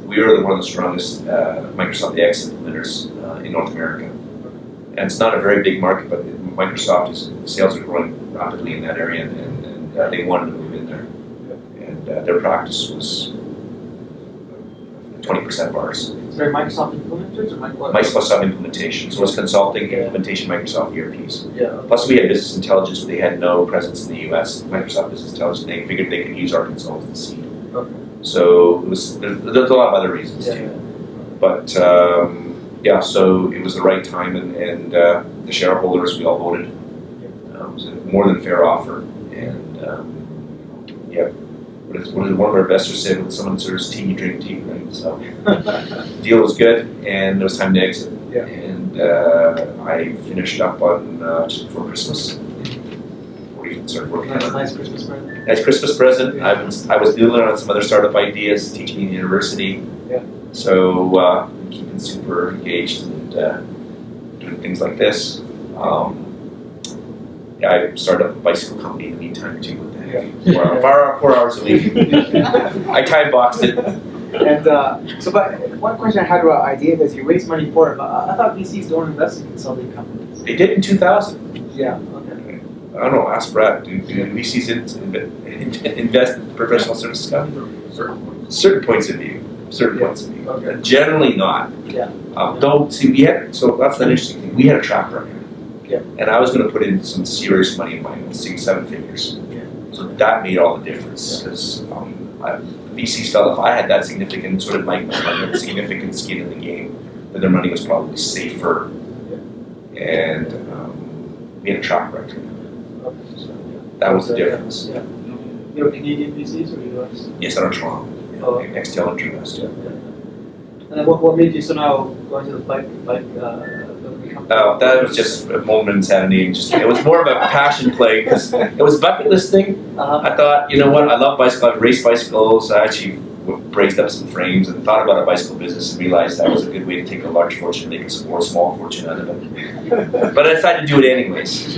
we are one of the strongest Microsoft X implementers in North America. And it's not a very big market, but Microsoft sales are growing rapidly in that area, and they wanted to move in there. And their practice was 20% of ours. Sorry, Microsoft implementers or Microsoft implementation. So it was consulting, implementation, Microsoft ERPs. Yeah. Plus we had business intelligence, but they had no presence in the US. Microsoft Business Intelligence, they figured they could use our consultants. Okay. So it was, there's a lot of other reasons too. But yeah, so it was the right time, and the shareholders, we all voted. It was a more than fair offer. And yeah, what did one of our investors say, when someone serves tea, you drink tea, right? So the deal was good, and it was time to exit. Yeah. And I finished up on just before Christmas. Started working on it. Nice Christmas present. Nice Christmas present. I was doing on some other startup ideas, teaching in university. Yeah. So keeping super engaged and doing things like this. Yeah, I started up a bicycle company in the meantime too. What the heck? 4 hours a week. I time boxed it. And so, but one question I had about Ideaca is you raised money for it, but I thought VCs don't invest in consulting companies. They did in 2000. Yeah. Okay. I don't know. Ask Brad. Do VCs invest in professional services companies? Certain points of view. Certain points of view. Okay. Generally not. Yeah. Don't see. We had so that's the interesting thing. We had a track record. Yeah. And I was going to put in some serious money in mine, 6-7 figures. Yeah. So that made all the difference because VCs felt if I had that significant sort of significant skin in the game, that their money was probably safer. Yeah. And we had a track record. Okay. So, yeah. That was the difference. Yeah. You know, Canadian VCs or US? Yes, out of Toronto. Oh. Nextel and Trust. Yeah. And then what made you so now going to the bike building company? That was just a moment of insanity. And just, it was more of a passion play because it was a bucket list thing. I thought, you know what, I love bicycles, I race bicycles. I actually raised up some frames and thought about a bicycle business and realized that was a good way to take a large fortune and make a small fortune out of it. But I decided to do it anyways.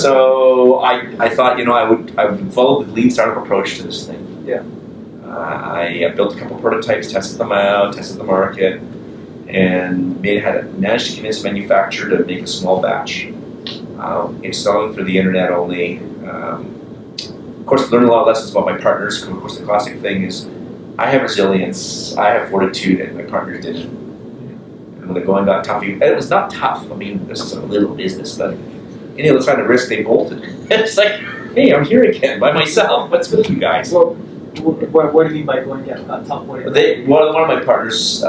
So I thought, you know, I would follow the lean startup approach to this thing. Yeah. I built a couple prototypes, tested them out, tested the market, and managed to convince a manufacturer to make a small batch. Installing through the internet only. Of course, learned a lot of lessons about my partners. Of course, the classic thing is I have resilience, I have fortitude, and my partners didn't. And when the going got tough, and it was not tough. I mean, this is a little business, but any other kind of risk, they bolted. It's like, hey, I'm here again by myself. What's with you guys? Well, what do you mean by going at top point? One of my partners,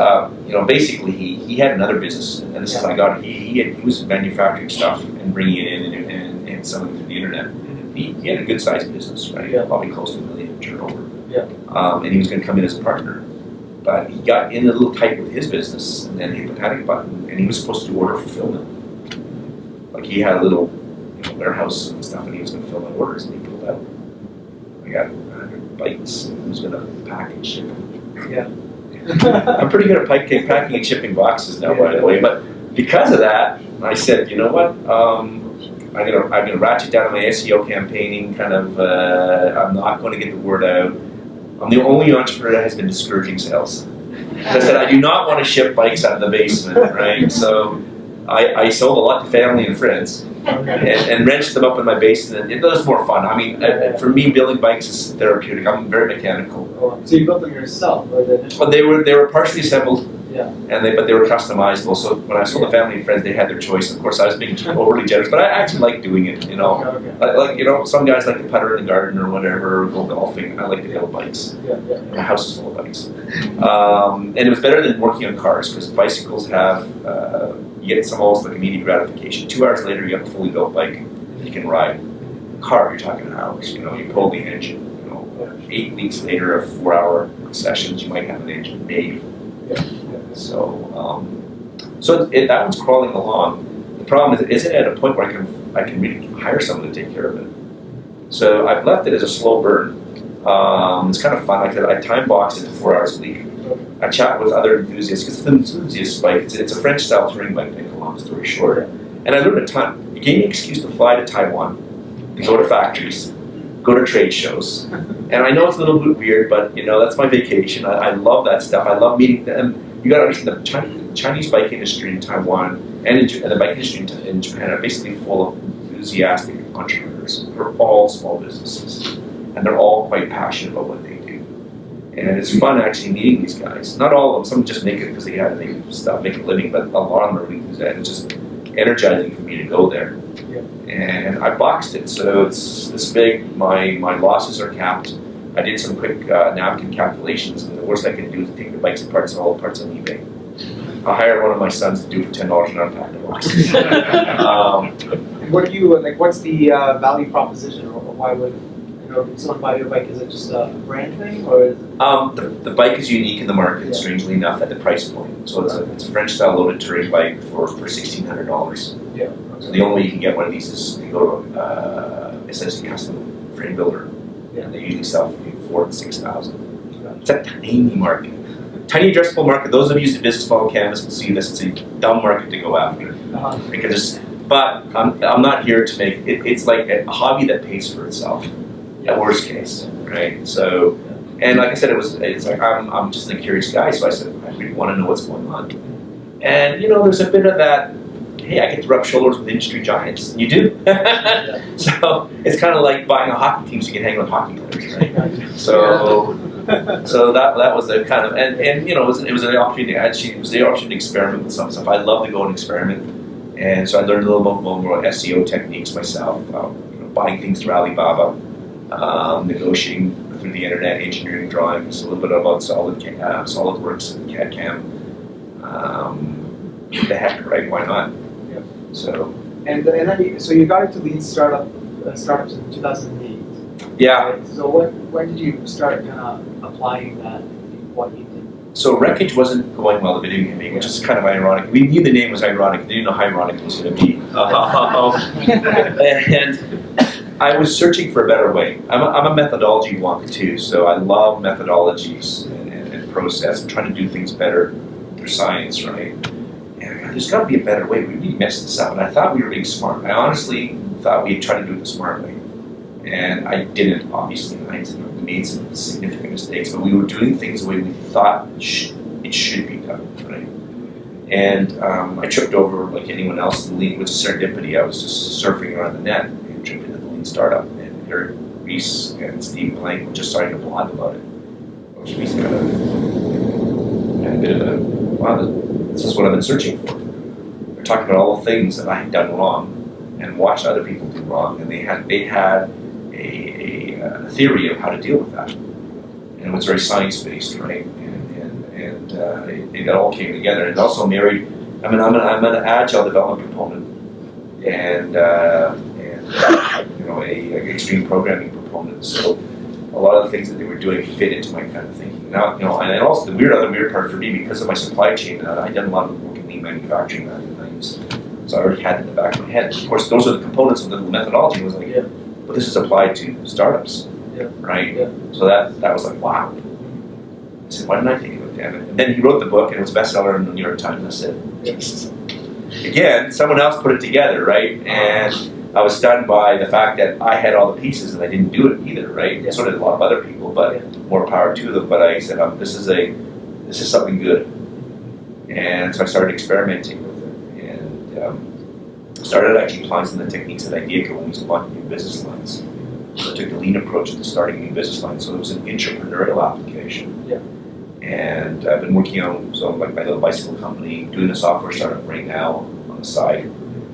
you know, basically he had another business, and this is how I got it. He was manufacturing stuff and bringing it in and selling it through the internet. He had a good sized business, right? Yeah. Probably close to $1 million in turnover. Yeah. And he was going to come in as a partner, but he got in a little tight with his business and then hit the panic button, and he was supposed to do order fulfillment. Like he had a little, you know, warehouse and stuff, and he was going to fill my orders, and he pulled out. I got 100 bikes, and who's going to pack and ship them? Yeah. I'm pretty good at packing and shipping boxes now, by the way. But because of that, I said, you know what? I'm gonna ratchet down my SEO campaigning. Kind of, I'm not going to get the word out. I'm the only entrepreneur that has been discouraging sales. I said I do not want to ship bikes out of the basement, right? So I sold a lot to family and friends, and wrenched them up in my basement. It was more fun. I mean, for me, building bikes is therapeutic. I'm very mechanical. Oh, so you built them yourself, or But they were partially assembled. Yeah. But they were customizable. So when I sold to family and friends, they had their choice. Of course, I was being overly generous, but I actually like doing it. You know, like you know, some guys like to putter in the garden or whatever, or go golfing. I like to build bikes. Yeah. My house is full of bikes, and it was better than working on cars because bicycles have you get some almost like immediate gratification. 2 hours later, you have a fully built bike you can ride. Car, you're talking hours. You know, you pull the engine. You know, 8 weeks later of 4-hour sessions, you might have an engine, maybe. So, that one's crawling along. The problem is it at a point where I can really hire someone to take care of it. So I've left it as a slow burn. It's kind of fun. I time box it to 4 hours a week. I chat with other enthusiasts because it's an enthusiast bike. It's a French style touring bike. To make a long story short, and I learned a ton. It gave me an excuse to fly to Taiwan, to go to factories, go to trade shows. And I know it's a little bit weird, but you know, that's my vacation. I love that stuff. I love meeting them. You got to understand the Chinese bike industry in Taiwan and the bike industry in Japan are basically full of enthusiastic entrepreneurs. They're all small businesses, and they're all quite passionate about what they do. And it's fun actually meeting these guys. Not all of them. Some just make it because they had to make a living, but a lot of them are really enthusiastic. It's just energizing for me to go there. And I boxed it, so it's this big. My losses are capped. I did some quick napkin calculations, and the worst I can do is take the bikes apart, sell all the parts on eBay. I'll hire one of my sons to do it for $10 and unpack the boxes. And what do you like? What's the value proposition, or why would someone buy your bike? Is it just a brand thing, or is it... The bike is unique in the market, strangely enough, at the price point. So it's a French-style loaded touring bike for $1,600. Yeah. So the only way you can get one of these is you go to essentially custom frame builder. Yeah. And they usually sell for $4,000 and $6,000. It's a tiny market. Tiny addressable market. Those of you who use the business model canvas will see this. It's a dumb market to go after. Because but I'm not here to make it. It's like a hobby that pays for itself. At worst case, right? So, and like I said, it's like I'm just a curious guy. So I said I really want to know what's going on. And you know, there's a bit of that. Hey, I get to rub shoulders with industry giants. You do. So it's kind of like buying a hockey team so you can hang with hockey players, right? So that was the kind of and you know it was an opportunity. Actually, it was the opportunity to experiment with some stuff. I love to go and experiment, and so I learned a little bit more SEO techniques myself. Buying things through Alibaba, negotiating through the internet, engineering drawings, a little bit about SolidWorks and CAD/CAM. The heck, right? Why not? Yeah. So and then you got into lean startups in 2008. Yeah. Right? So when did you start kind of applying that? What you did? So Wreckage wasn't going well, the video game, which is kind of ironic. We knew the name was ironic. We didn't know how ironic it was going to be. And I was searching for a better way. I'm a methodology wonk too, so I love methodologies and process and trying to do things better through science, right? And there's got to be a better way. We really messed this up, and I thought we were being smart. I honestly thought we had tried to do it the smart way. And I didn't, obviously. We made some significant mistakes, but we were doing things the way we thought it should be done, right? And I tripped over, like anyone else, the lean, which is serendipity. I was just surfing around the net and tripped into the lean startup. And Eric Reese and Steve Blank were just starting to blog about it. Which Reese kind of had a bit of a, wow, this is what I've been searching for. They're talking about all the things that I had done wrong and watched other people do wrong. And they had a theory of how to deal with that, and it was very science-based, right? And it all came together. And also married. I mean, I'm an agile development proponent, and a extreme programming proponent. So a lot of the things that they were doing fit into my kind of thinking. Now, and also the weird part for me, because of my supply chain, I'd done a lot of work in lean manufacturing back in the 90s, so I already had it in the back of my head. Of course, those are the components of the methodology. It was like. Yeah. But this is applied to startups, right? Yeah. So that was like, wow. I said, why didn't I think of it, damn it? And then he wrote the book, and it was a bestseller in the New York Times. I said, Jesus. Again, someone else put it together, right? And I was stunned by the fact that I had all the pieces, and I didn't do it either, right? Yeah. So did a lot of other people, but more power to them. But I said, this is something good. And so I started experimenting with it, and started actually applying some of the techniques at Ideaca when we spawned new business lines. So I took the lean approach to starting new business lines. So it was an entrepreneurial application. Yeah. And I've been working on like my little bicycle company, doing a software startup right now on the side.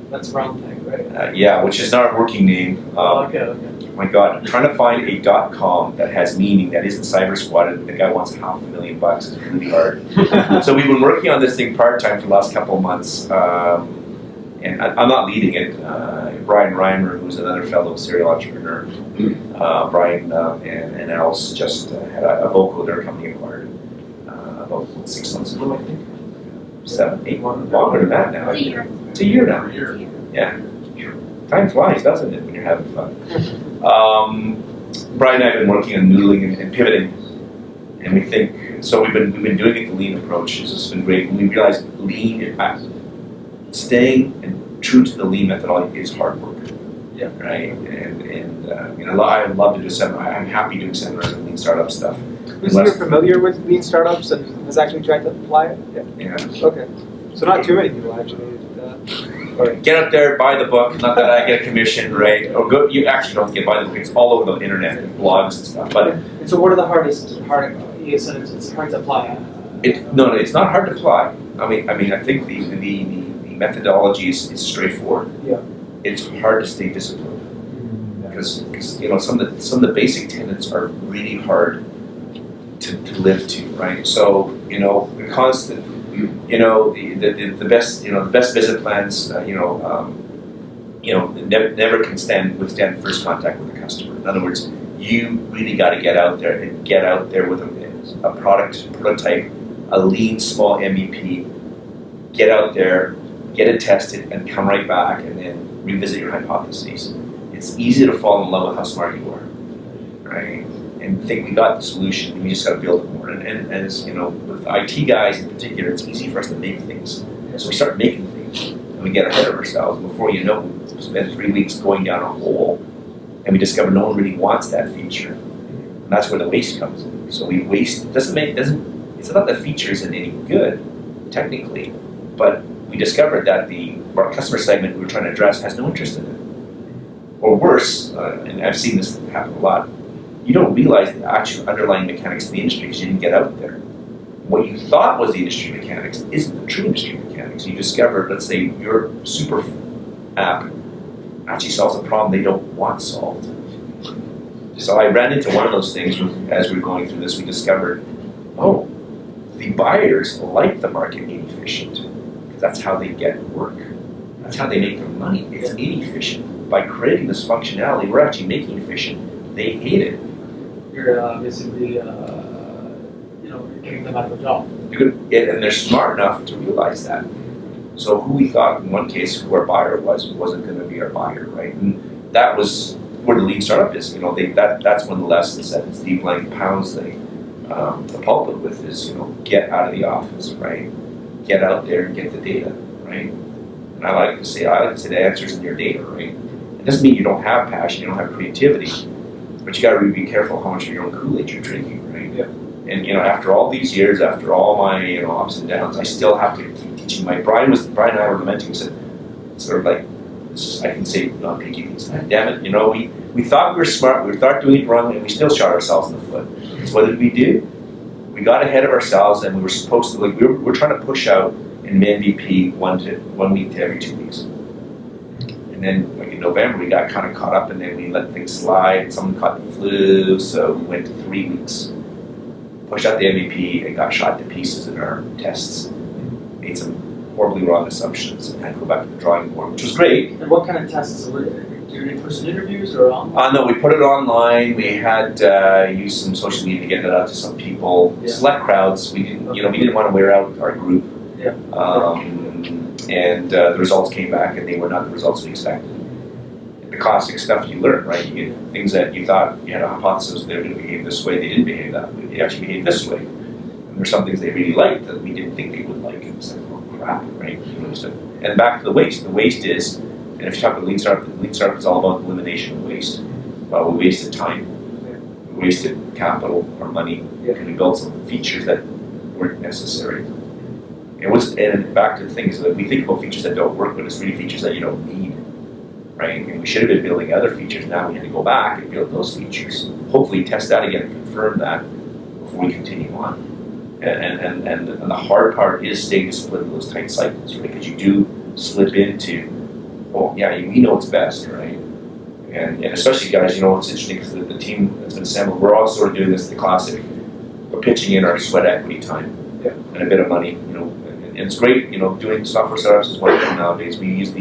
That's Round Peg, right? Yeah, which is not a working name. Okay. My God, I'm trying to find a .com that has meaning that isn't cyber squatted. The guy wants $500,000. It's really hard. So we've been working on this thing part-time for the last couple of months. And I'm not leading it. Brian Reimer, who's another fellow serial entrepreneur, Brian and Alice just had a vocal their company acquired about 6 months ago, I think. 7, 8 months, longer than that now. It's a year now. Yeah. Time flies, doesn't it, when you're having fun? Brian and I have been working on noodling and pivoting, and we think so. We've been doing it the lean approach. It's just been great. And we realized lean, staying and true to the lean methodology is hard work. Yeah. Right. And you know, I love to do seminars. I'm happy doing seminars on lean startup stuff. So you're familiar with lean startups and has actually tried to apply it? Yeah. Okay. So not too many people actually. Get out there, buy the book. Not that I get a commission, right? Or go. You actually don't get buy the book. It's all over the internet and blogs and stuff. But and so what are the hardest? You said it's hard to apply. No, it's not hard to apply. I mean, I think the methodology is straightforward. Yeah. It's hard to stay disciplined because you know some of the basic tenets are really hard to live to, right? So you know the constant. You know the best visit plans. Never can withstand first contact with the customer. In other words, you really got to get out there with a product prototype, a lean small MVP. Get out there, get it tested, and come right back, and then revisit your hypotheses. It's easy to fall in love with how smart you are, right? And think we got the solution. We just got to build it more. And as you know, with IT guys in particular, it's easy for us to make things. So we start making things, and we get ahead of ourselves. Before you know, we spend 3 weeks going down a hole, and we discover no one really wants that feature. And that's where the waste comes in. So we waste. It's not that the feature isn't any good, technically, but we discovered that our customer segment we were trying to address has no interest in it. Or worse, and I've seen this happen a lot. You don't realize the actual underlying mechanics of the industry because you didn't get out there. What you thought was the industry mechanics isn't the true industry mechanics. You discover, let's say, your super app actually solves a problem they don't want solved. So I ran into one of those things as we were going through this. We discovered, the buyers like the market inefficient because that's how they get work. That's how they make their money. It's inefficient. By creating this functionality, we're actually making it efficient. They hate it. You're basically, getting them out of a job. And they're smart enough to realize that. So who we thought in one case who our buyer wasn't going to be our buyer, right? And that was where the lean startup is. You know, that's one of the lessons that Steve Lang pounds the pulpit with is, get out of the office, right? Get out there and get the data, right? And I like to say the answer's in your data, right? It doesn't mean you don't have passion, you don't have creativity, but you got to really be careful how much of your own Kool-Aid you're drinking, right? Yeah. And after all these years, after all my ups and downs, I still have to keep teaching. Brian and I were lamenting, said sort of like I can say PG things. Damn it, we thought we were smart, we thought doing it wrong, and we still shot ourselves in the foot. So what did we do? We got ahead of ourselves, and we were supposed to we were trying to push out an MVP 1 week to every 2 weeks. And then in November, we got kind of caught up, and then we let things slide. Someone caught the flu, so we went to 3 weeks. Pushed out the MVP and got shot to pieces in our tests. Made some horribly wrong assumptions and had to go back to the drawing board, which was great. And what kind of tests? Do you do in-person interviews or online? No, we put it online. We had used some social media to get it out to some people. Yeah. Select crowds. We didn't, we didn't want to wear out our group. Yeah. And the results came back, and they were not the results we expected. The classic stuff you learn, right? You get things that you thought you had a hypothesis they were going to behave this way, they didn't behave that way. They actually behaved this way. And there's some things they really liked that we didn't think they would like. And it's like, oh crap, right? And back to the waste. The waste is, and if you talk about lean startup is all about elimination of waste. Well, we wasted time, we wasted capital or money, and we built some features that weren't necessary. And back to the things that we think about features that don't work, but it's really features that you don't need. Right? And we should have been building other features. Now we had to go back and build those features. Hopefully test that again and confirm that before we continue on. And the hard part is staying disciplined in those tight cycles, right? Because you do slip into, we know what's best, right? And especially guys, it's interesting because the team that's been assembled, we're all sort of doing this the classic. We're pitching in our sweat equity time and a bit of money, and it's great, doing software startups is wonderful nowadays. We use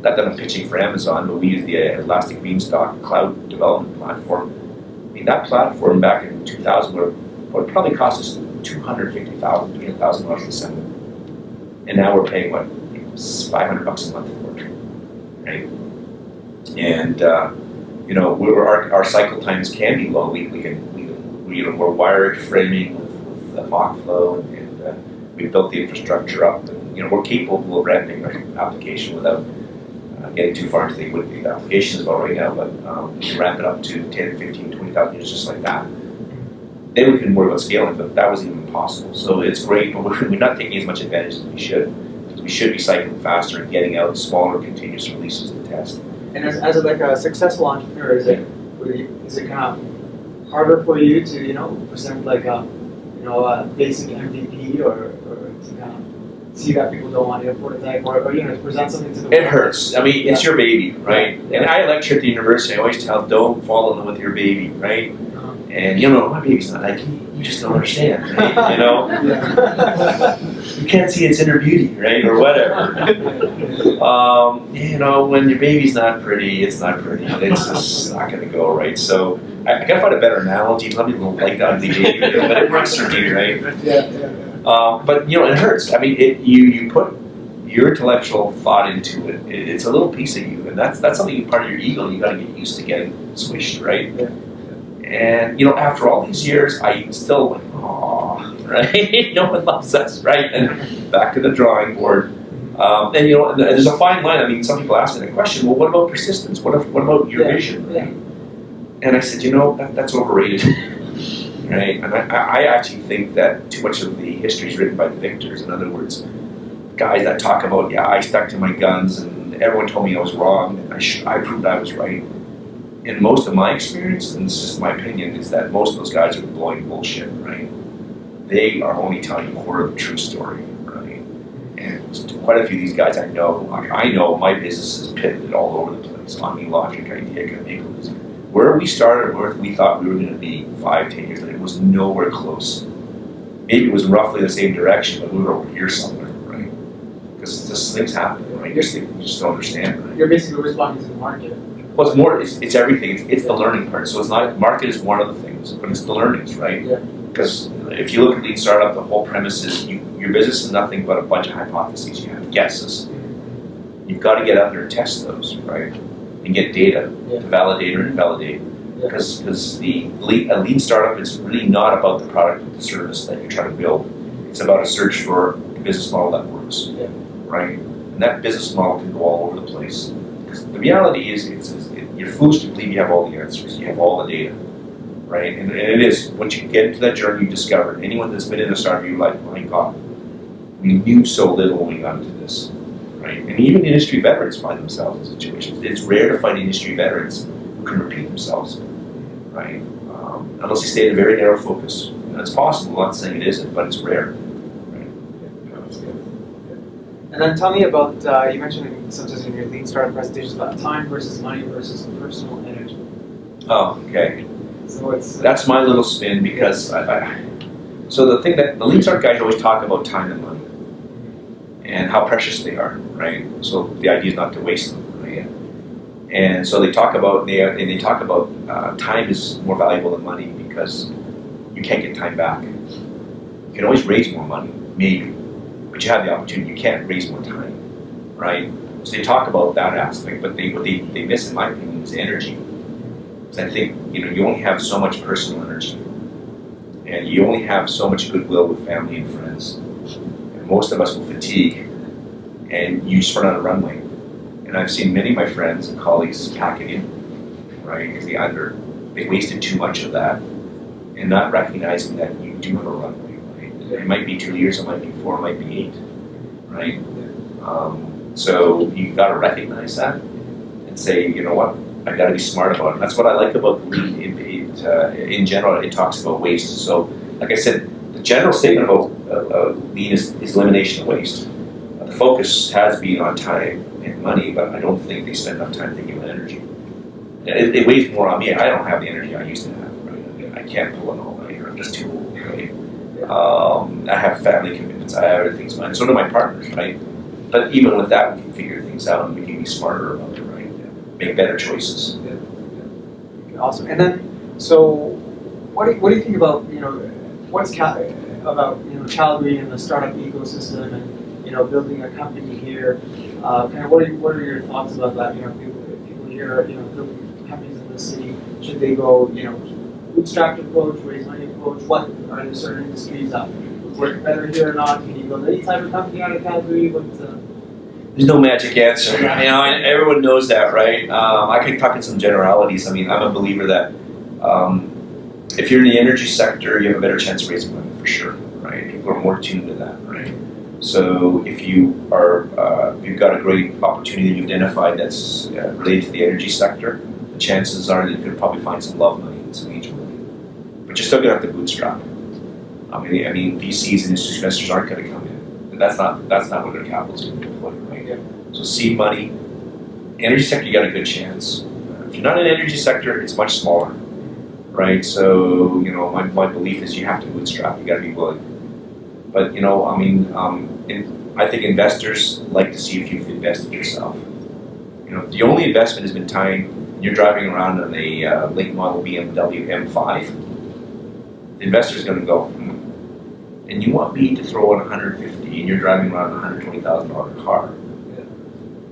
not that I'm pitching for Amazon, but we use the Elastic Beanstalk cloud development platform. I mean, that platform back in 2000 would probably cost us $250,000, $300,000 to assemble. And now we're paying, $500 a month for it, right? And, our cycle times can be low. We're wired framing with the Mockflow, and we built the infrastructure up. And, we're capable of ramping our application without getting too far into what the application is about right now, but you can ramp it up to 10, 15, 20,000 units just like that. Then we can worry about scaling, but that wasn't even possible. So it's great, but we're not taking as much advantage as we should. Because we should be cycling faster and getting out smaller continuous releases to test. And as like a successful entrepreneur, is it kind of harder for you to present like a basic MVP or to kind of see that people don't want to prototype or to present something to the It hurts. I mean, it's your baby, right? Yeah. And I lecture at the university. I always tell, don't fall in love with your baby, right? And my baby's not like you just don't understand, right? You can't see its inner beauty, right, or whatever. When your baby's not pretty, it's not pretty. It's just not going to go right. So I gotta find a better analogy. Some people don't like the ugly baby, but it works for me, right? But it hurts. I mean, you put your intellectual thought into it. It's a little piece of you, and that's something part of your ego. You got to get used to getting squished, right? Yeah. And after all these years, I still went, oh, right? No one loves us, right? And back to the drawing board. And there's a fine line. I mean, some people ask me the question, well, what about persistence? What about your vision? Yeah. And I said, that's overrated, right? And I actually think that too much of the history is written by the victors. In other words, guys that talk about, I stuck to my guns and everyone told me I was wrong and I proved I was right. In most of my experience, and it's just my opinion, is that most of those guys are blowing bullshit, right? They are only telling a quarter of the true story, right? And quite a few of these guys I know my business is pivoted all over the place. OmniLogic, Ideaca, MapleMusic. Where we started, where we thought we were going to be 5, 10 years later, was nowhere close. Maybe it was roughly the same direction, but we were over here somewhere, right? Because just things happen, right? You just don't understand, right? You're basically responding to the market. Well, it's more. It's everything. It's the learning part. So it's not market is one of the things, but it's the learnings, right? Yeah. Because if you look at lean startup, the whole premise is your business is nothing but a bunch of hypotheses. You have guesses. You've got to get out there and test those, right? And get data to validate or invalidate. Because a lean startup is really not about the product or the service that you're trying to build. It's about a search for a business model that works, right? And that business model can go all over the place. The reality is, you're foolish to believe you have all the answers, you have all the data, right? And it is. Once you get into that journey, you discover. Anyone that's been in a startup, you're like, my God, we knew so little when we got into this, right? And even industry veterans find themselves in situations. It's rare to find industry veterans who can repeat themselves, right? Unless they stay in a very narrow focus. And it's possible, I'm not saying it isn't, but it's rare. And then tell me about, you mentioned sometimes in your lean startup presentations about time versus money versus personal energy. Oh, okay. So it's that's my little spin because so the thing that the lean startup guys always talk about time and money and how precious they are, right? So the idea is not to waste them, right? And so they talk about time is more valuable than money because you can't get time back. You can always raise more money, maybe. But you have the opportunity, you can't raise more time, right? So they talk about that aspect, but what they miss, in my opinion, is energy. Because I think, you only have so much personal energy. And you only have so much goodwill with family and friends. And most of us will fatigue, and you just run out of runway. And I've seen many of my friends and colleagues pack it in, right? Because they wasted too much of that, and not recognizing that you do have a runway. It might be 2 years, it might be 4, it might be 8, right? So you got to recognize that and say, you know what, I got to be smart about it. That's what I like about lean. In general, it talks about waste. So, like I said, the general statement about lean is elimination of waste. The focus has been on time and money, but I don't think they spend enough time thinking about energy. It weighs more on me. I don't have the energy I used to have. Right? I can't pull an all-nighter. I'm just too old. Right? I have family commitments, I have other things in mind. So do my partners, right? But even with that, we can figure things out and we can be smarter about it, right? Make better choices. Awesome. And then, so what do you think about, what's Calgary and the startup ecosystem and, building a company here? Kind of what are your thoughts about that? People here, building companies in the city, should they go, bootstrapped approach, raise money approach? What are there certain industries that would work better here or not? Can you build any type of company out of Calgary? There's no magic answer, and everyone knows that, right? I could talk in some generalities. I mean, I'm a believer that if you're in the energy sector, you have a better chance of raising money for sure, right? People are more tuned to that, right? So if you are, you've got a great opportunity that you've identified that's related to the energy sector, the chances are that you could probably find some love money and some angel money, but you're still gonna have to bootstrap. I mean, VCs and institutional investors aren't going to come in. And that's not where their capital is going to be deployed, right? Yeah. So seed money, energy sector, you got a good chance. If you're not in the energy sector, it's much smaller, right? So my belief is you have to bootstrap. You got to be willing. But I think investors like to see if you've invested yourself. The only investment has been time. You're driving around in a late model BMW M5. The investor's going to go. And you want me to throw in 150, and you're driving around a $120,000 car. Yeah.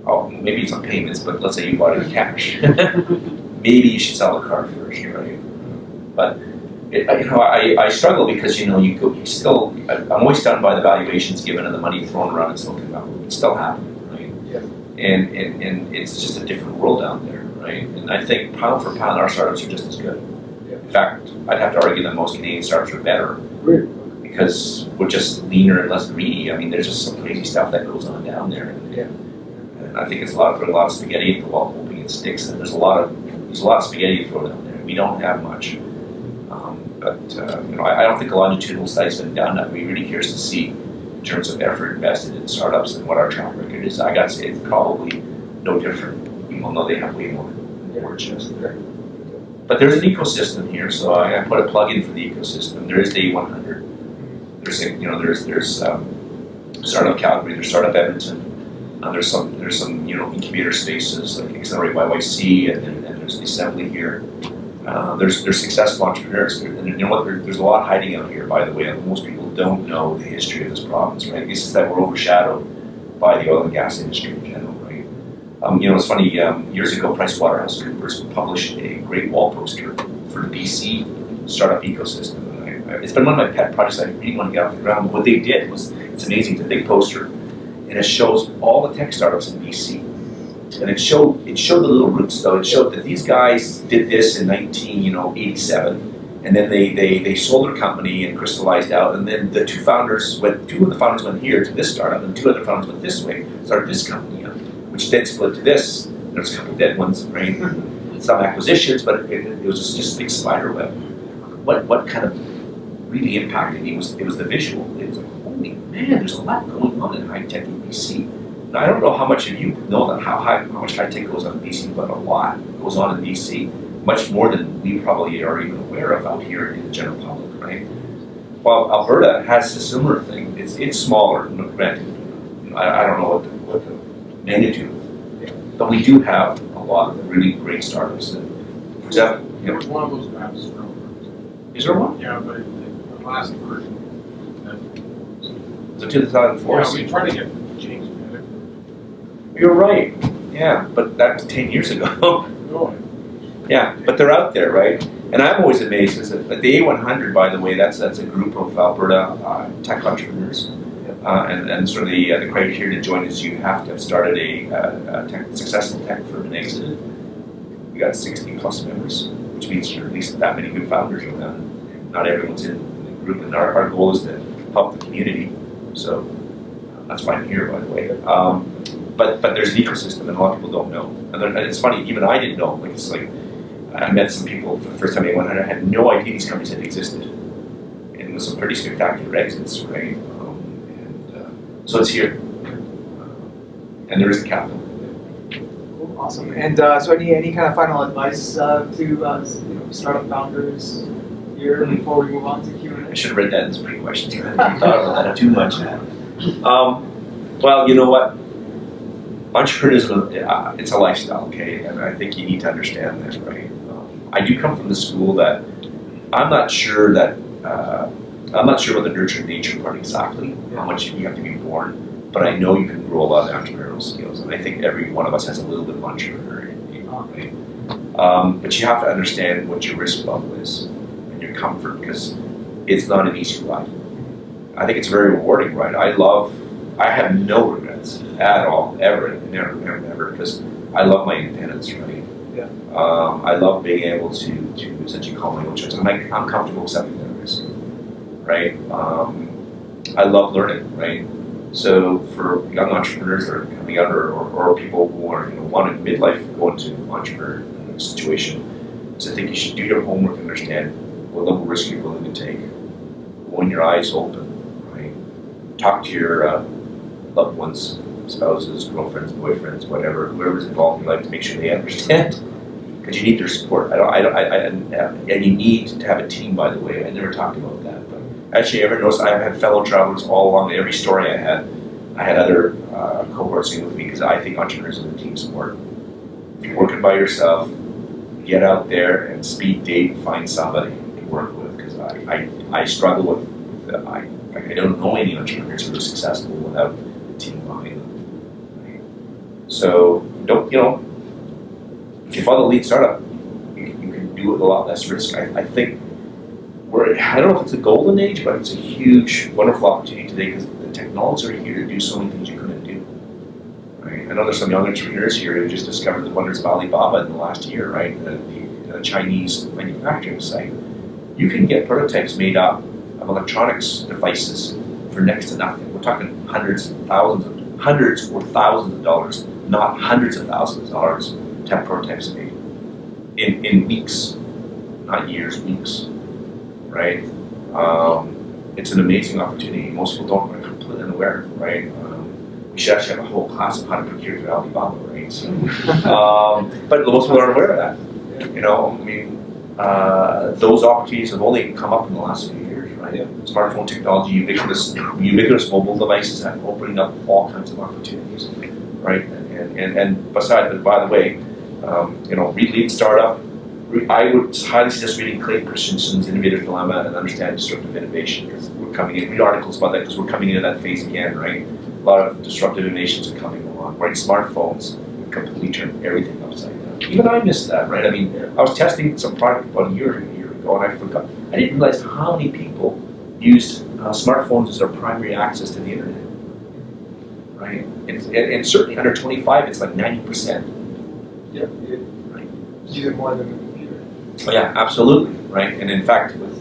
Oh, maybe it's on payments, but let's say you bought it in cash. Maybe you should sell the car first, right? But I struggle because I'm always stunned by the valuations given and the money thrown around in Silicon Valley. It's still happening, right? Yeah. And it's just a different world out there, right? And I think pound for pound, our startups are just as good. Yeah. In fact, I'd have to argue that most Canadian startups are better. Really? Because we're just leaner and less greedy. I mean, there's just some crazy stuff that goes on down there. Yeah. And I think it's putting a lot of spaghetti at the wall, hoping it sticks. And there's a lot of spaghetti to throw down there. We don't have much. I don't think a longitudinal study's been done. I'd be really curious to see in terms of effort invested in startups and what our track record is. I got to say it's probably no different, even though they have way more just there. But there's an ecosystem here, so I put a plug in for the ecosystem. There is the 100. There's Startup Calgary, there's Startup Edmonton, there's some incubator spaces like Accelerate YYC, and there's the Assembly here. There's successful entrepreneurs, and there's a lot hiding out here, by the way. And most people don't know the history of this province, right? It's just that we're overshadowed by the oil and gas industry in general, right? It's funny. Years ago, PriceWaterhouseCoopers published a great wall poster for the BC startup ecosystem. It's been one of my pet projects I really want to get off the ground. What they did was, it's amazing, it's a big poster, and it shows all the tech startups in BC. And it showed the little roots though. It showed that these guys did this in 1987, and then they sold their company and crystallized out, and then two of the founders went here to this startup, and two other founders went this way, started this company up, which then split to this. There's a couple dead ones, right? Some acquisitions, but it was just a big spider web. What kind of really impacted me was the visual. It was like, holy man, there's a lot going on in high tech in BC. Now, I don't know how much of you know that how much high tech goes on in BC, but a lot goes on in BC, much more than we probably are even aware of out here in the general public, right? Well, Alberta has a similar thing. It's smaller, granted. I don't know what the magnitude, but we do have a lot of really great startups. And for example, There was one of those maps from. Is there one? Yeah, but the last version. So 2004. Yeah, we tried to get changed. You're right. Yeah, but that was 10 years ago. No. Yeah, but they're out there, right? And I'm always amazed is that the A100, by the way, that's a group of Alberta tech entrepreneurs. And sort of the criteria to join is you have to have started a successful tech firm and exited. We got 60 plus members, which means there are at least that many good founders around. Not everyone's in the group, and our goal is to help the community. So that's why I'm here, by the way. But there's an ecosystem, and a lot of people don't know. And it's funny, even I didn't know. It's like I met some people for the first time. I had no idea these companies had existed, and it was some pretty spectacular exits, right? So it's here, and there is the capital. Cool, awesome. And so any kind of final advice to startup founders here before we move on to Q&A? I should have read that in some pre-questions. I haven't thought about that too much. Well, you know what? Entrepreneurship, it's a lifestyle, okay? And I think you need to understand that, right? I do come from the school that I'm not sure about the nurture nature part exactly, how much you have to be born, but I know you can grow a lot of entrepreneurial skills, and I think every one of us has a little bit of entrepreneur in you, right? But you have to understand what your risk level is and your comfort, because it's not an easy ride. I think it's very rewarding, right? I love I have no regrets at all, ever, never, because I love my independence, right? Yeah. I love being able to essentially call my own shots. I'm comfortable accepting that risk, right? I love learning, right? So for young entrepreneurs that are coming out, or people who are want to midlife go into entrepreneur situation, so I think you should do your homework and understand what level of risk you're willing to take. Open your eyes open, right? Talk to your loved ones, spouses, girlfriends, boyfriends, whatever, whoever's involved in your life to make sure they understand. Because you need their support. And you need to have a team, by the way. I never talked about that. But actually, I ever noticed I've had fellow travelers all along every story I had other cohorts in with me because I think entrepreneurs are the team sport. If you're working by yourself, get out there and speed date, find somebody to work with. Because I struggle with I don't know any entrepreneurs who are successful without a team behind them. Right? So don't if you follow the lead startup, you can do it with a lot less risk. I think I don't know if it's a golden age, but it's a huge, wonderful opportunity today because the technologies are here to do so many things you couldn't do. Right? I know there's some young entrepreneurs here who just discovered the wonders of Alibaba in the last year, right? The Chinese manufacturing site. You can get prototypes made up of electronics devices for next to nothing. We're talking hundreds or thousands of dollars, not hundreds of thousands of dollars to have prototypes made in weeks, not years, weeks, right? It's an amazing opportunity. Most people are completely unaware, right? We should actually have a whole class of how to procure through Alibaba, right? So, but most people aren't aware of that. Those opportunities have only come up in the last few years, right? Yeah. Smartphone technology, ubiquitous mobile devices are opening up all kinds of opportunities, right? And besides, by the way, read Lean Startup. I would highly suggest reading Clayton Christensen's Innovator's Dilemma and understand disruptive innovation because we're coming in. Read articles about that because we're coming into that phase again, right? A lot of disruptive innovations are coming along, right? Smartphones completely turn everything upside down. Even I missed that, right? I mean, I was testing some product about a year ago and I forgot. I didn't realize how many people used smartphones as their primary access to the internet, right? And certainly under 25, it's like 90%. Yeah. Right. Use it more than the computer. Oh yeah, absolutely, right? And in fact, with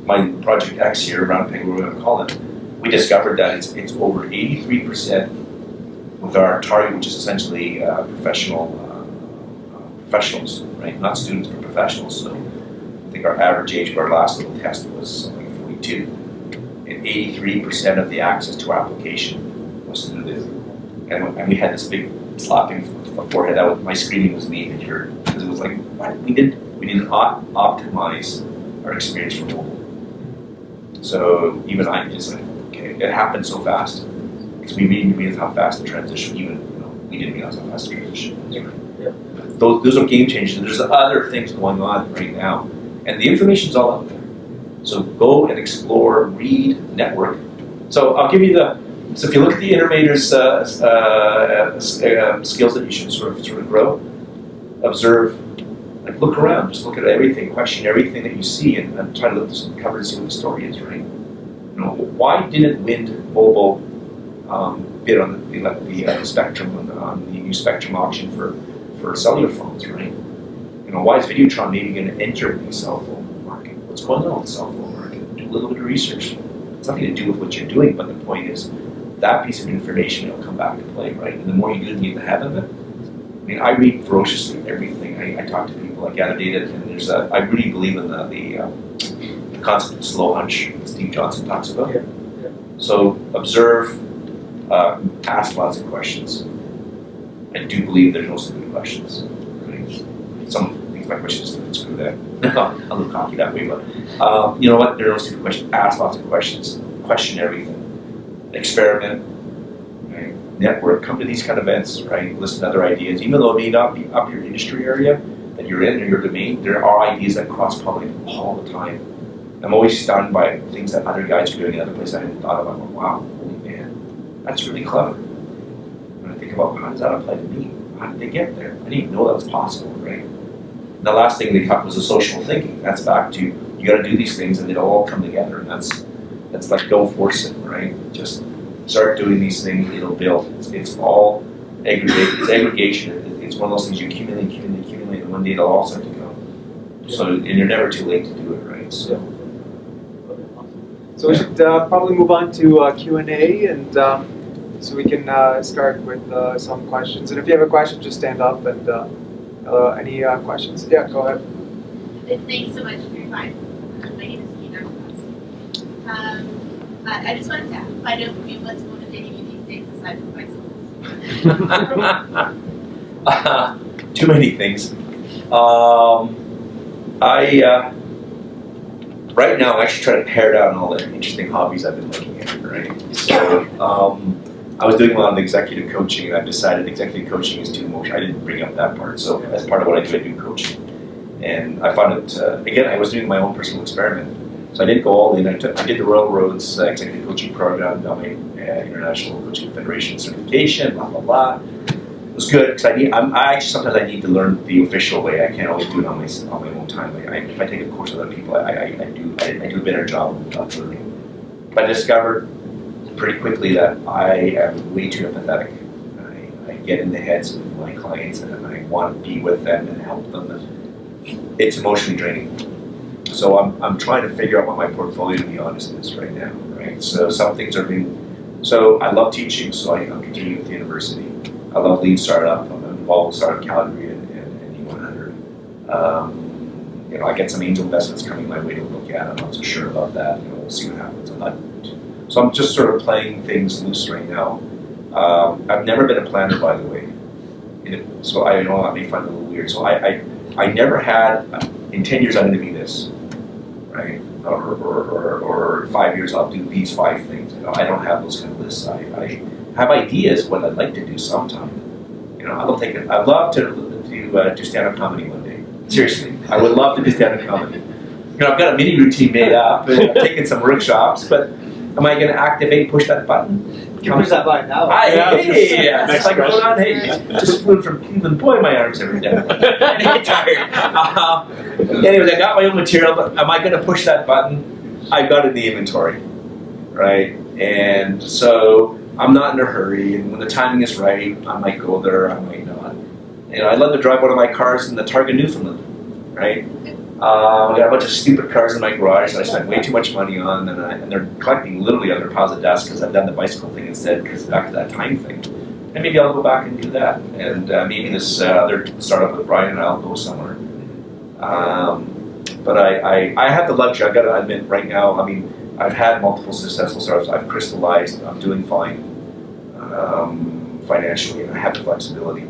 my Project X here, around Calgary, we're going to call it, we discovered that it's over 83% with our target, which is essentially professionals, right? Not students, but professionals. So I think our average age for our last little test was something like 42. And 83% of the access to our application was through this. And we had this big slapping forehead. My screaming was me and heard because it was like, what? We didn't optimize our experience for mobile. So even I just like, okay, it happened so fast because we didn't realize how fast the transition. We didn't realize how fast the transition was. Right? Yeah. Those are game changers. And there's other things going on right now, and the information's all out there. So go and explore, read, network. So I'll give you So if you look at the innovator's skills that you should sort of grow, observe, like look around, just look at everything, question everything that you see, and try to look this cover and see what the story is, right? Why didn't Wind Mobile bid on the spectrum on the new spectrum auction for cellular phones, right? Why is Videotron maybe going to enter the cell phone market? What's going on with the cell phone market? Do a little bit of research. It's nothing to do with what you're doing, but the point is that piece of information will come back to play, right? And the more you do, the ahead of it. I mean, I read ferociously everything. I talk to people, I gather data, and I really believe in the concept of slow hunch that Steve Johnson talks about. Yeah. So observe, ask lots of questions. I do believe there's no stupid questions. Right? Some think my questions are screw that. I'm a little cocky that way, but you know what? There are no stupid questions. Ask lots of questions. Question everything. Experiment. Right? Network. Come to these kind of events. Right? Listen to other ideas. Even though it may not be up your industry area that you're in or your domain, there are ideas that cross-pollinate all the time. I'm always stunned by things that other guys are doing in other places I hadn't thought about. I'm like, wow, holy man, that's really clever. When I think about how does that apply to me? How did they get there? I didn't even know that was possible, right? And the last thing they talked was the social thinking. That's back to you got to do these things and it'll all come together. And that's like don't force it, right? Just start doing these things, it'll build. It's all aggregation. It's one of those things you accumulate, and one day it'll all start to go. So, and you're never too late to do it, right? So we should probably move on to Q&A, and so we can start with some questions. And if you have a question, just stand up. And any questions? Yeah, go ahead. Thanks so much for your time. My name is Ideaca. I just wanted to find out from you what's motivating you these days aside from bicycles. Too many things. Right now, I'm actually trying to pare down all the interesting hobbies I've been looking at, right? So, I was doing a lot of executive coaching, and I've decided executive coaching is too emotional. I didn't bring up that part. So, as part of what I do coaching. And I found it, again, I was doing my own personal experiment. So I didn't go all in. I did the Royal Roads executive coaching program, got my International Coaching Federation certification, blah, blah, blah. It was good, because I actually sometimes I need to learn the official way. I can't always do it on my own time. If I take a course with other people, I do a better job of learning. But I discovered pretty quickly that I am way too empathetic. I get in the heads of my clients, and I want to be with them and help them. And it's emotionally draining. So I'm trying to figure out what my portfolio, to be honest, is right now. Right. So some things are being. So I love teaching, so I'm continuing with the university. I love lead startup. I'm involved with Startup Calgary and UEnd. I get some angel investments coming my way to look at. I'm not so sure about that. We'll see what happens. So I'm just sort of playing things loose right now. I've never been a planner, by the way. So I know that may find it a little weird. So I never had, in 10 years I'm going to be this, right? Or 5 years I'll do these 5 things. I don't have those kind of lists. I have ideas what I'd like to do sometime. I'd love to do stand-up comedy one day. Seriously, I would love to do stand-up comedy. I've got a mini routine made up, and I've taken some workshops, but am I going to activate, push that button? You can push that button now. It's like going on, just flew from Cleveland. Boy, my arms are down. I get tired. Anyways, I got my own material, but am I going to push that button? I've got it in the inventory, right? And so I'm not in a hurry, and when the timing is right, I might go there, I might not. I love to drive one of my cars in the Targa Newfoundland, right? I got a bunch of stupid cars in my garage that I spent way too much money on, and they're collecting literally under piles of dust because I've done the bicycle thing instead, because back to that time thing. And maybe I'll go back and do that. And maybe this other startup with Brian and I'll go somewhere. But I have the luxury, I've got to admit right now, I've had multiple successful startups. I've crystallized, I'm doing fine financially, and I have the flexibility,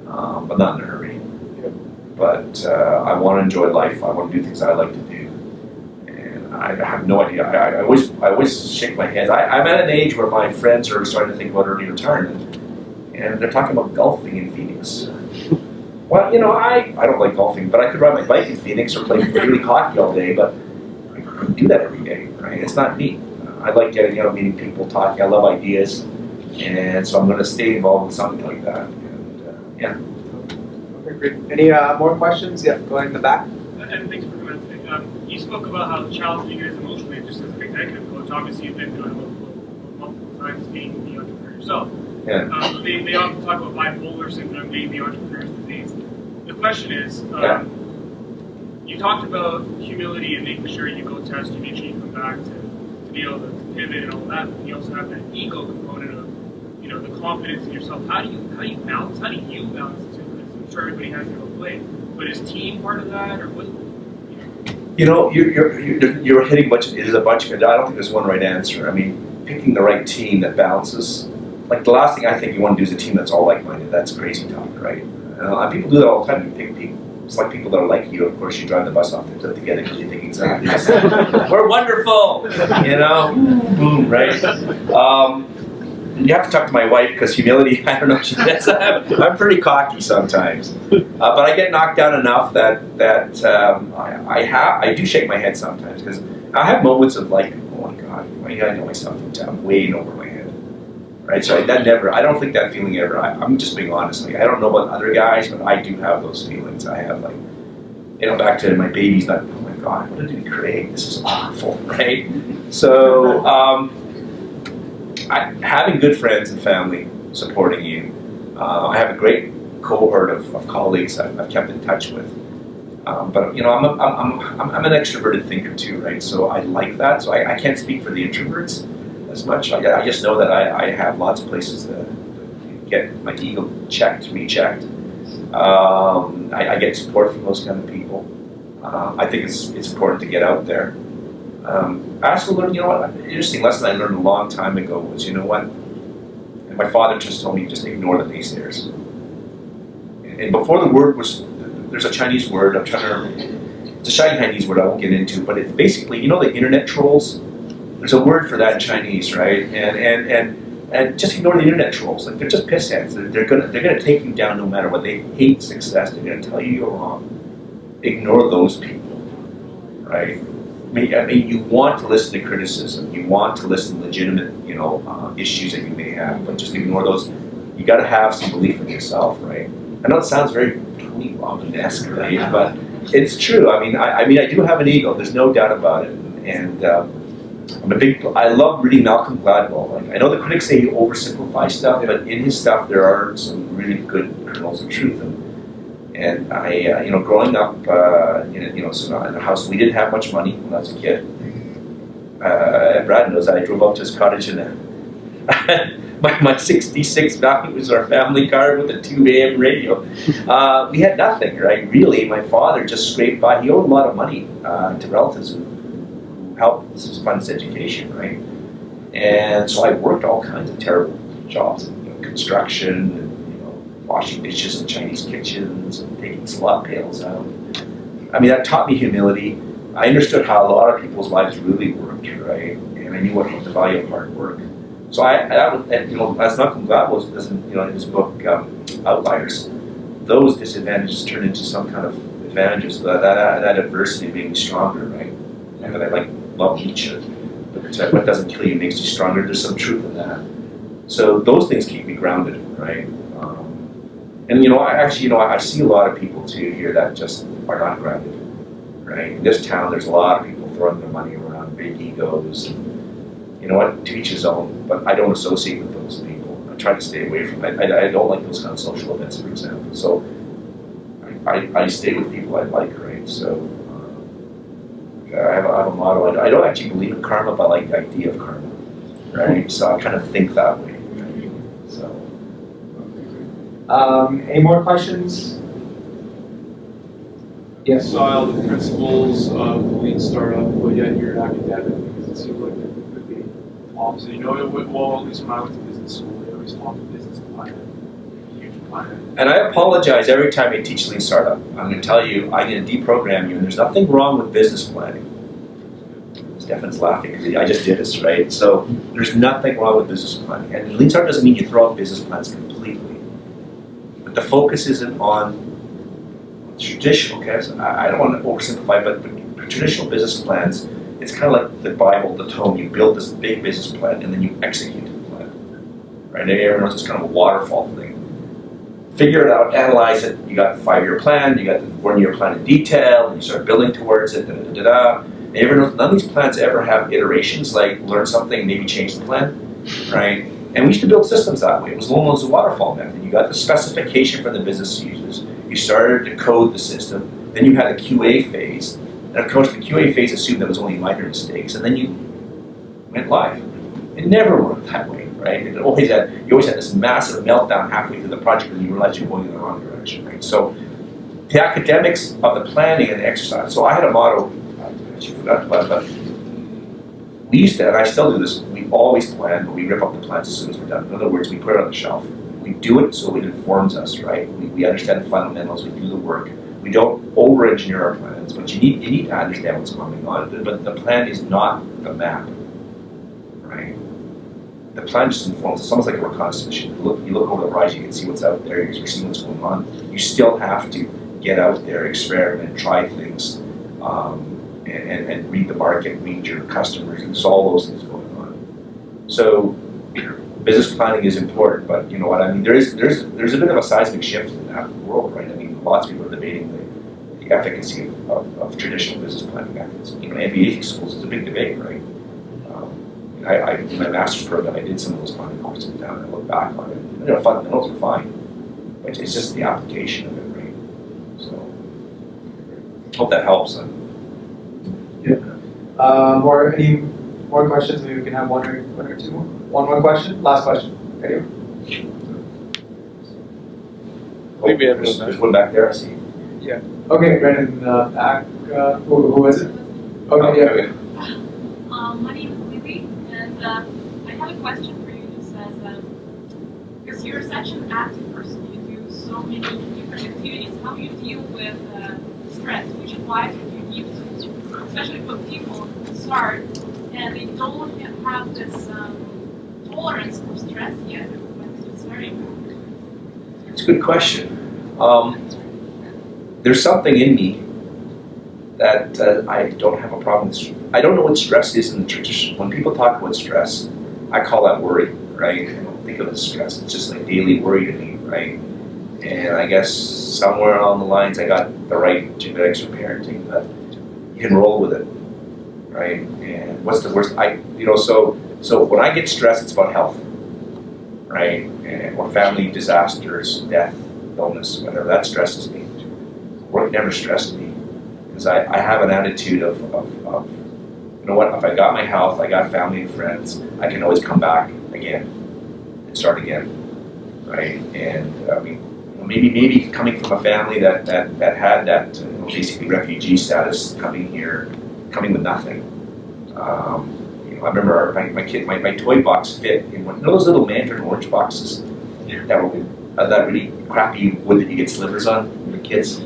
but not in a hurry. But I want to enjoy life. I want to do things I like to do, and I have no idea. I always shake my head. I'm at an age where my friends are starting to think about early retirement, and they're talking about golfing in Phoenix. Well, I don't like golfing, but I could ride my bike in Phoenix or play really hockey all day. But I couldn't do that every day, right? It's not me. I like getting out, meeting people, talking. I love ideas, and so I'm going to stay involved with something like that. And yeah. Okay, great. Any more questions? Yeah, go ahead in the back. And thanks for coming today. You spoke about how challenging it is emotionally, just as an executive coach. Obviously, you've been through it multiple times being the entrepreneur yourself. Yeah. They often talk about bipolar syndrome being the entrepreneur's disease. The question is, you talked about humility and making sure you go test, you make sure you come back to be able to pivot and all that. But you also have that ego component of, the confidence in yourself. How do you balance? How do you balance the two? I'm sure everybody has their own way, but is team part of that, or what? You're hitting a bunch of. It is a bunch of. I don't think there's one right answer. Picking the right team that balances. Like the last thing I think you want to do is a team that's all like-minded. That's crazy talk, right? People do that all the time. You pick people. It's like people that are like you. Of course, you drive the bus off the cliff together because you think exactly the same. We're wonderful, Boom, right? You have to talk to my wife because humility. I don't know. I'm pretty cocky sometimes, but I get knocked down enough that I do shake my head sometimes because I have moments of like, oh my God, I know myself. I'm way over my head. Right, so I don't think that feeling ever. I'm just being honest. I don't know about other guys, but I do have those feelings. I have back to my baby's like, oh my God, what did we create? This is awful, right? So having good friends and family supporting you. I have a great cohort of colleagues I've kept in touch with. But you know, I'm an extroverted thinker too, right? So I like that. So I can't speak for the introverts as much. I just know that I have lots of places to get my ego checked, rechecked. I get support from those kind of people. I think it's important to get out there. I also learned, you know what, an interesting lesson I learned a long time ago was, you know what, and my father just told me, just ignore the naysayers. And before the word was, there's a Chinese word, I'm trying to remember, it's a Chinese word I won't get into, but it's basically, you know, the internet trolls? There's a word for that in Chinese, right? And just ignore the internet trolls. Like, they're just pissheads. They're gonna take you down no matter what. They hate success. They're gonna tell you you're wrong. Ignore those people, right? I mean, you want to listen to criticism. You want to listen to legitimate, you know, issues that you may have, but just ignore those. You got to have some belief in yourself, right? I know it sounds very Tony Robbins-esque, right? But it's true. I mean, I do have an ego. There's no doubt about it. And I love reading Malcolm Gladwell. Like, I know the critics say he oversimplifies stuff, but in his stuff there are some really good kernels of truth. And I, you know, growing up, so in a house, we didn't have much money when I was a kid. Brad knows that I drove up to his cottage and my 66 Valley was our family car with a 2 AM radio. We had nothing, right? Really, my father just scraped by. He owed a lot of money to relatives who helped fund his education, right? And so I worked all kinds of terrible jobs, you know, construction, washing dishes in Chinese kitchens and taking slop pails out. I mean, that taught me humility. I understood how a lot of people's lives really worked, right? And I knew what the value of hard work. So as Malcolm Gladwell does in his book Outliers, those disadvantages turn into some kind of advantages. That adversity made me stronger, right? And I love Nietzsche. What doesn't kill you makes you stronger. There's some truth in that. So those things keep me grounded, right? And I see a lot of people too here that just are not grounded, right? In this town, there's a lot of people throwing their money around, big egos, and you know what, to each his own. But I don't associate with those people. I try to stay away from it. I don't like those kind of social events, for example. So I stay with people I like, right? So I have a motto. I don't actually believe in karma, but I like the idea of karma, right? So I kind of think that way. Any more questions? Yes. Saw all the principles of the lean startup, but yet you're an academic, because it seems like it could be opposite. You know, at least when I went to business school, they always taught the business plan, huge plan. And I apologize every time I teach lean startup. I'm going to tell you, I'm going to deprogram you, and there's nothing wrong with business planning. Stefan's laughing because I just did this, right? So there's nothing wrong with business planning. And lean startup doesn't mean you throw out business plans completely. The focus isn't on traditional, okay? I don't want to oversimplify, but traditional business plans, it's kind of like the Bible, the tome. You build this big business plan and then you execute the plan, right? Everyone knows it's kind of a waterfall thing. Figure it out, analyze it. You got the 5-year plan, you got the 1-year plan in detail, and you start building towards it. And everyone knows none of these plans ever have iterations, like learn something, maybe change the plan, right? And we used to build systems that way. It was known as the waterfall method. You got the specification from the business users. You started to code the system. Then you had a QA phase. And of course, the QA phase assumed there was only minor mistakes. And then you went live. It never worked that way, right? You always had this massive meltdown halfway through the project when you realized you're going in the wrong direction, right? So the academics of the planning and the exercise. So I had a motto. I actually forgot about it. We used to, and I still do this, we always plan, but we rip up the plans as soon as we're done. In other words, we put it on the shelf. We do it so it informs us, right? We understand the fundamentals, we do the work. We don't over-engineer our plans, but you need to understand what's going on. But the plan is not the map, right? The plan just informs, it's almost like a reconnaissance mission. You look over the horizon, you can see what's out there, you're seeing what's going on. You still have to get out there, experiment, try things, and read the market, read your customers, and there's all those things going on. So business planning is important, but you know what I mean? There's a bit of a seismic shift in that world, right? I mean, lots of people are debating the efficacy of traditional business planning methods. You know, MBA schools is a big debate, right? in my master's program, I did some of those funding courses down, and I look back on it. And the fundamentals are fine, but it's just the application of it, right? So, hope that helps. Any more questions? Maybe we can have one or two more. One more question. Last question. Anyone? Maybe I There's one back there, I see. Okay, Brendan, in the back. Who is it? Okay, yeah. My name is Lily, and I have a question for you that says, because you're such an active person, you do so many different activities, how do you deal with stress? Which advice would you give to, especially for people who start and they don't have this tolerance for stress yet when they're starting? It's a good question. There's something in me that I don't have a problem with. I don't know what stress is in the tradition. When people talk about stress, I call that worry, right? I don't think of it as stress. It's just like daily worry to me, right? And I guess somewhere along the lines, I got the right genetics for parenting, but you can roll with it, right? And what's the worst? So when I get stressed, it's about health, right? And or family disasters, death, illness, whatever. That stresses me. Work never stressed me because I have an attitude of you know what, if I got my health, I got family and friends, I can always come back again and start again, right? And I mean, maybe coming from a family that had that basically refugee status, coming with nothing. I remember my toy box fit in one of those little mandarin orange boxes that were that really crappy wood that you get slivers on when you're kids.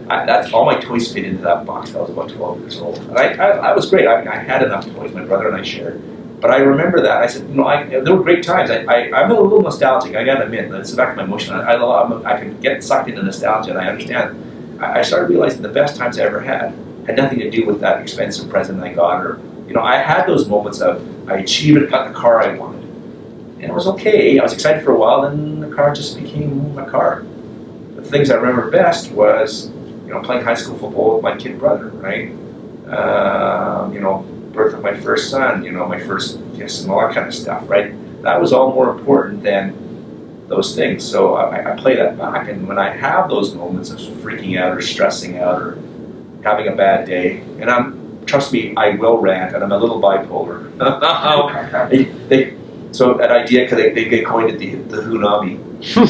That's all my toys fit into that box. I was about 12 years old. And I was great. I mean, I had enough toys. My brother and I shared. But I remember that. I said, there were great times. I'm a little nostalgic. I gotta admit. That's back to my emotion. I can get sucked into nostalgia, and I understand. I started realizing the best times I ever had nothing to do with that expensive present I got, or I had those moments of I achieved it, got the car I wanted. And it was okay. I was excited for a while, then the car just became a car. The things I remember best was, playing high school football with my kid brother, right? Birth of my first son, my first kiss and all that kind of stuff, right? That was all more important than those things. So I play that back, and when I have those moments of freaking out or stressing out or having a bad day, and trust me, I will rant, and I'm a little bipolar. So at Ideaca, they coined it the Hunami. So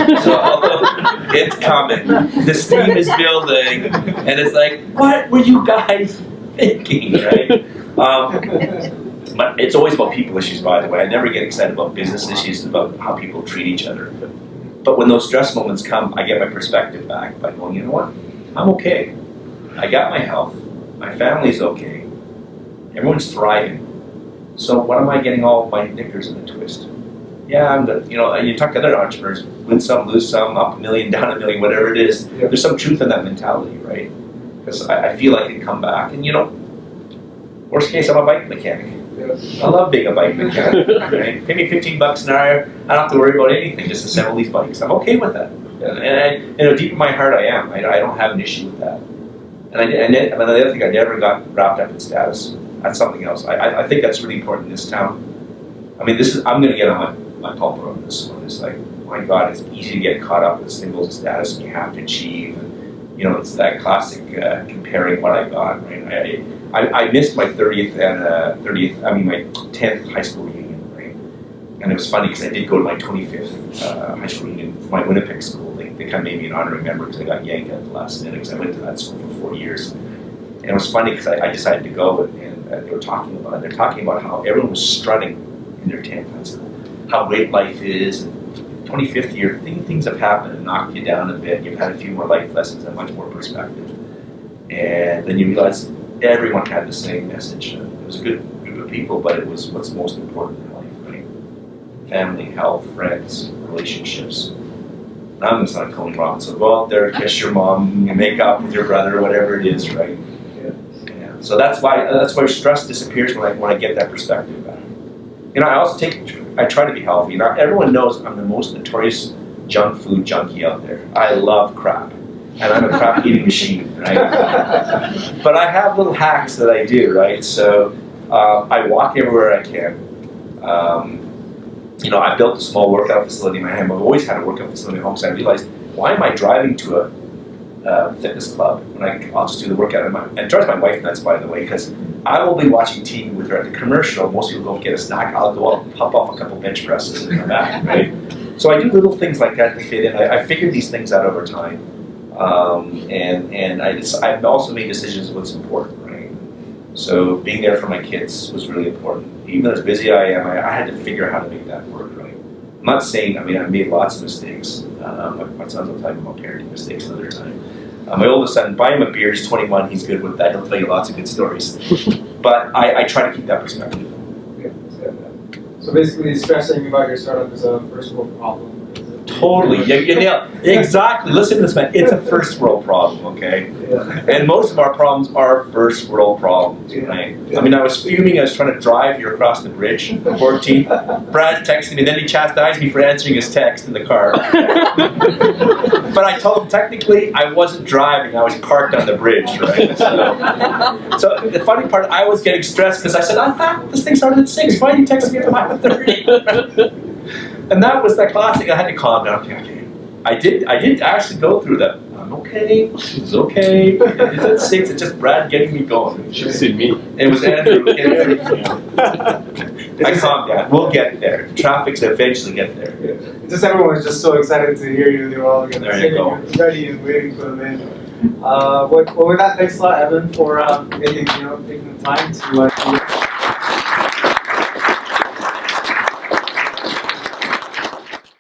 it's coming. The steam is building, and it's like, what were you guys thinking, right? But it's always about people issues, by the way. I never get excited about business issues. It's about how people treat each other. But when those stress moments come, I get my perspective back by going, you know what? I'm okay. I got my health. My family's okay. Everyone's thriving. So what am I getting all of my knickers in a twist? Yeah, I'm good. And you talk to other entrepreneurs, win some, lose some, up $1 million, down $1 million, whatever it is. Yeah. There's some truth in that mentality, right? Because I feel I can come back. And worst case, I'm a bike mechanic. Yeah. I love being a bike mechanic. Right? Pay me $15 an hour. I don't have to worry about anything. Just assemble these bikes. I'm okay with that. And deep in my heart, I am. I don't have an issue with that. And the other thing, I never got wrapped up in status. That's something else. I think that's really important in this town. I mean, I'm going to get on my pulpit on this one. It's like, my God, it's easy to get caught up with symbols of status, and you have to achieve. And, it's that classic comparing what I got. Right? I missed my 30th and my 10th high school reunion. Right? And it was funny because I did go to my 25th high school reunion for my Winnipeg school. They kind of made me an honorary member because I got yanked at the last minute because I went to that school for 4 years. And it was funny because I decided to go, and they're talking about how everyone was strutting in their 10th high school, how great life is. And 25th year, things have happened and knocked you down a bit. You've had a few more life lessons and much more perspective. And then you realize everyone had the same message. It was a good group of people, but it was what's most important in life, right? Family, health, friends, relationships. And I'm just not Tony Robbins. So go out there, kiss your mom, you make up with your brother, whatever it is, right? Yeah. So that's why stress disappears when I get that perspective back. I try to be healthy. Everyone knows I'm the most notorious junk food junkie out there. I love crap. And I'm a crap eating machine, right? But I have little hacks that I do, right? So I walk everywhere I can. You know, I built a small workout facility in my home. I've always had a workout facility at home, so I realized, why am I driving to a fitness club when I'll just do the workout? And it drives my wife nuts, by the way, because I will be watching TV with her at the commercial. Most people go get a snack. I'll go out and pop off a couple bench presses and come back, right? So I do little things like that to fit in. I figured these things out over time, and I've also made decisions what's important, right? So being there for my kids was really important. Even as busy as I am, I had to figure out how to make that work, right? I'm not saying, I mean, I've made lots of mistakes. My sons will talk about parenting mistakes another time. My oldest son, buy him a beer, he's 21, he's good with that. He'll tell you lots of good stories. But I try to keep that perspective. So basically, stressing about your startup is a first world problem. Totally, you nailed it. Exactly. Listen to this, man. It's a first world problem, okay? Yeah. And most of our problems are first world problems, right? I mean, I was fuming. I was trying to drive here across the bridge, 14. Brad texted me. Then he chastised me for answering his text in the car. But I told him technically I wasn't driving. I was parked on the bridge, right? So the funny part, I was getting stressed because I said, I thought this thing started at 6. Why are you texting me at 5:30? And that was the classic. I had to calm down. Okay. I did actually go through that. I'm okay. It's okay. It's at 6. It's just Brad getting me going. You should have seen me. It was Andrew. I calmed down. We'll get there. Traffic's eventually get there. Yeah. Just everyone was just so excited to hear you. They were all There you go. ready and waiting for them in. Well, with that, thanks a lot, Evan, for taking the time to.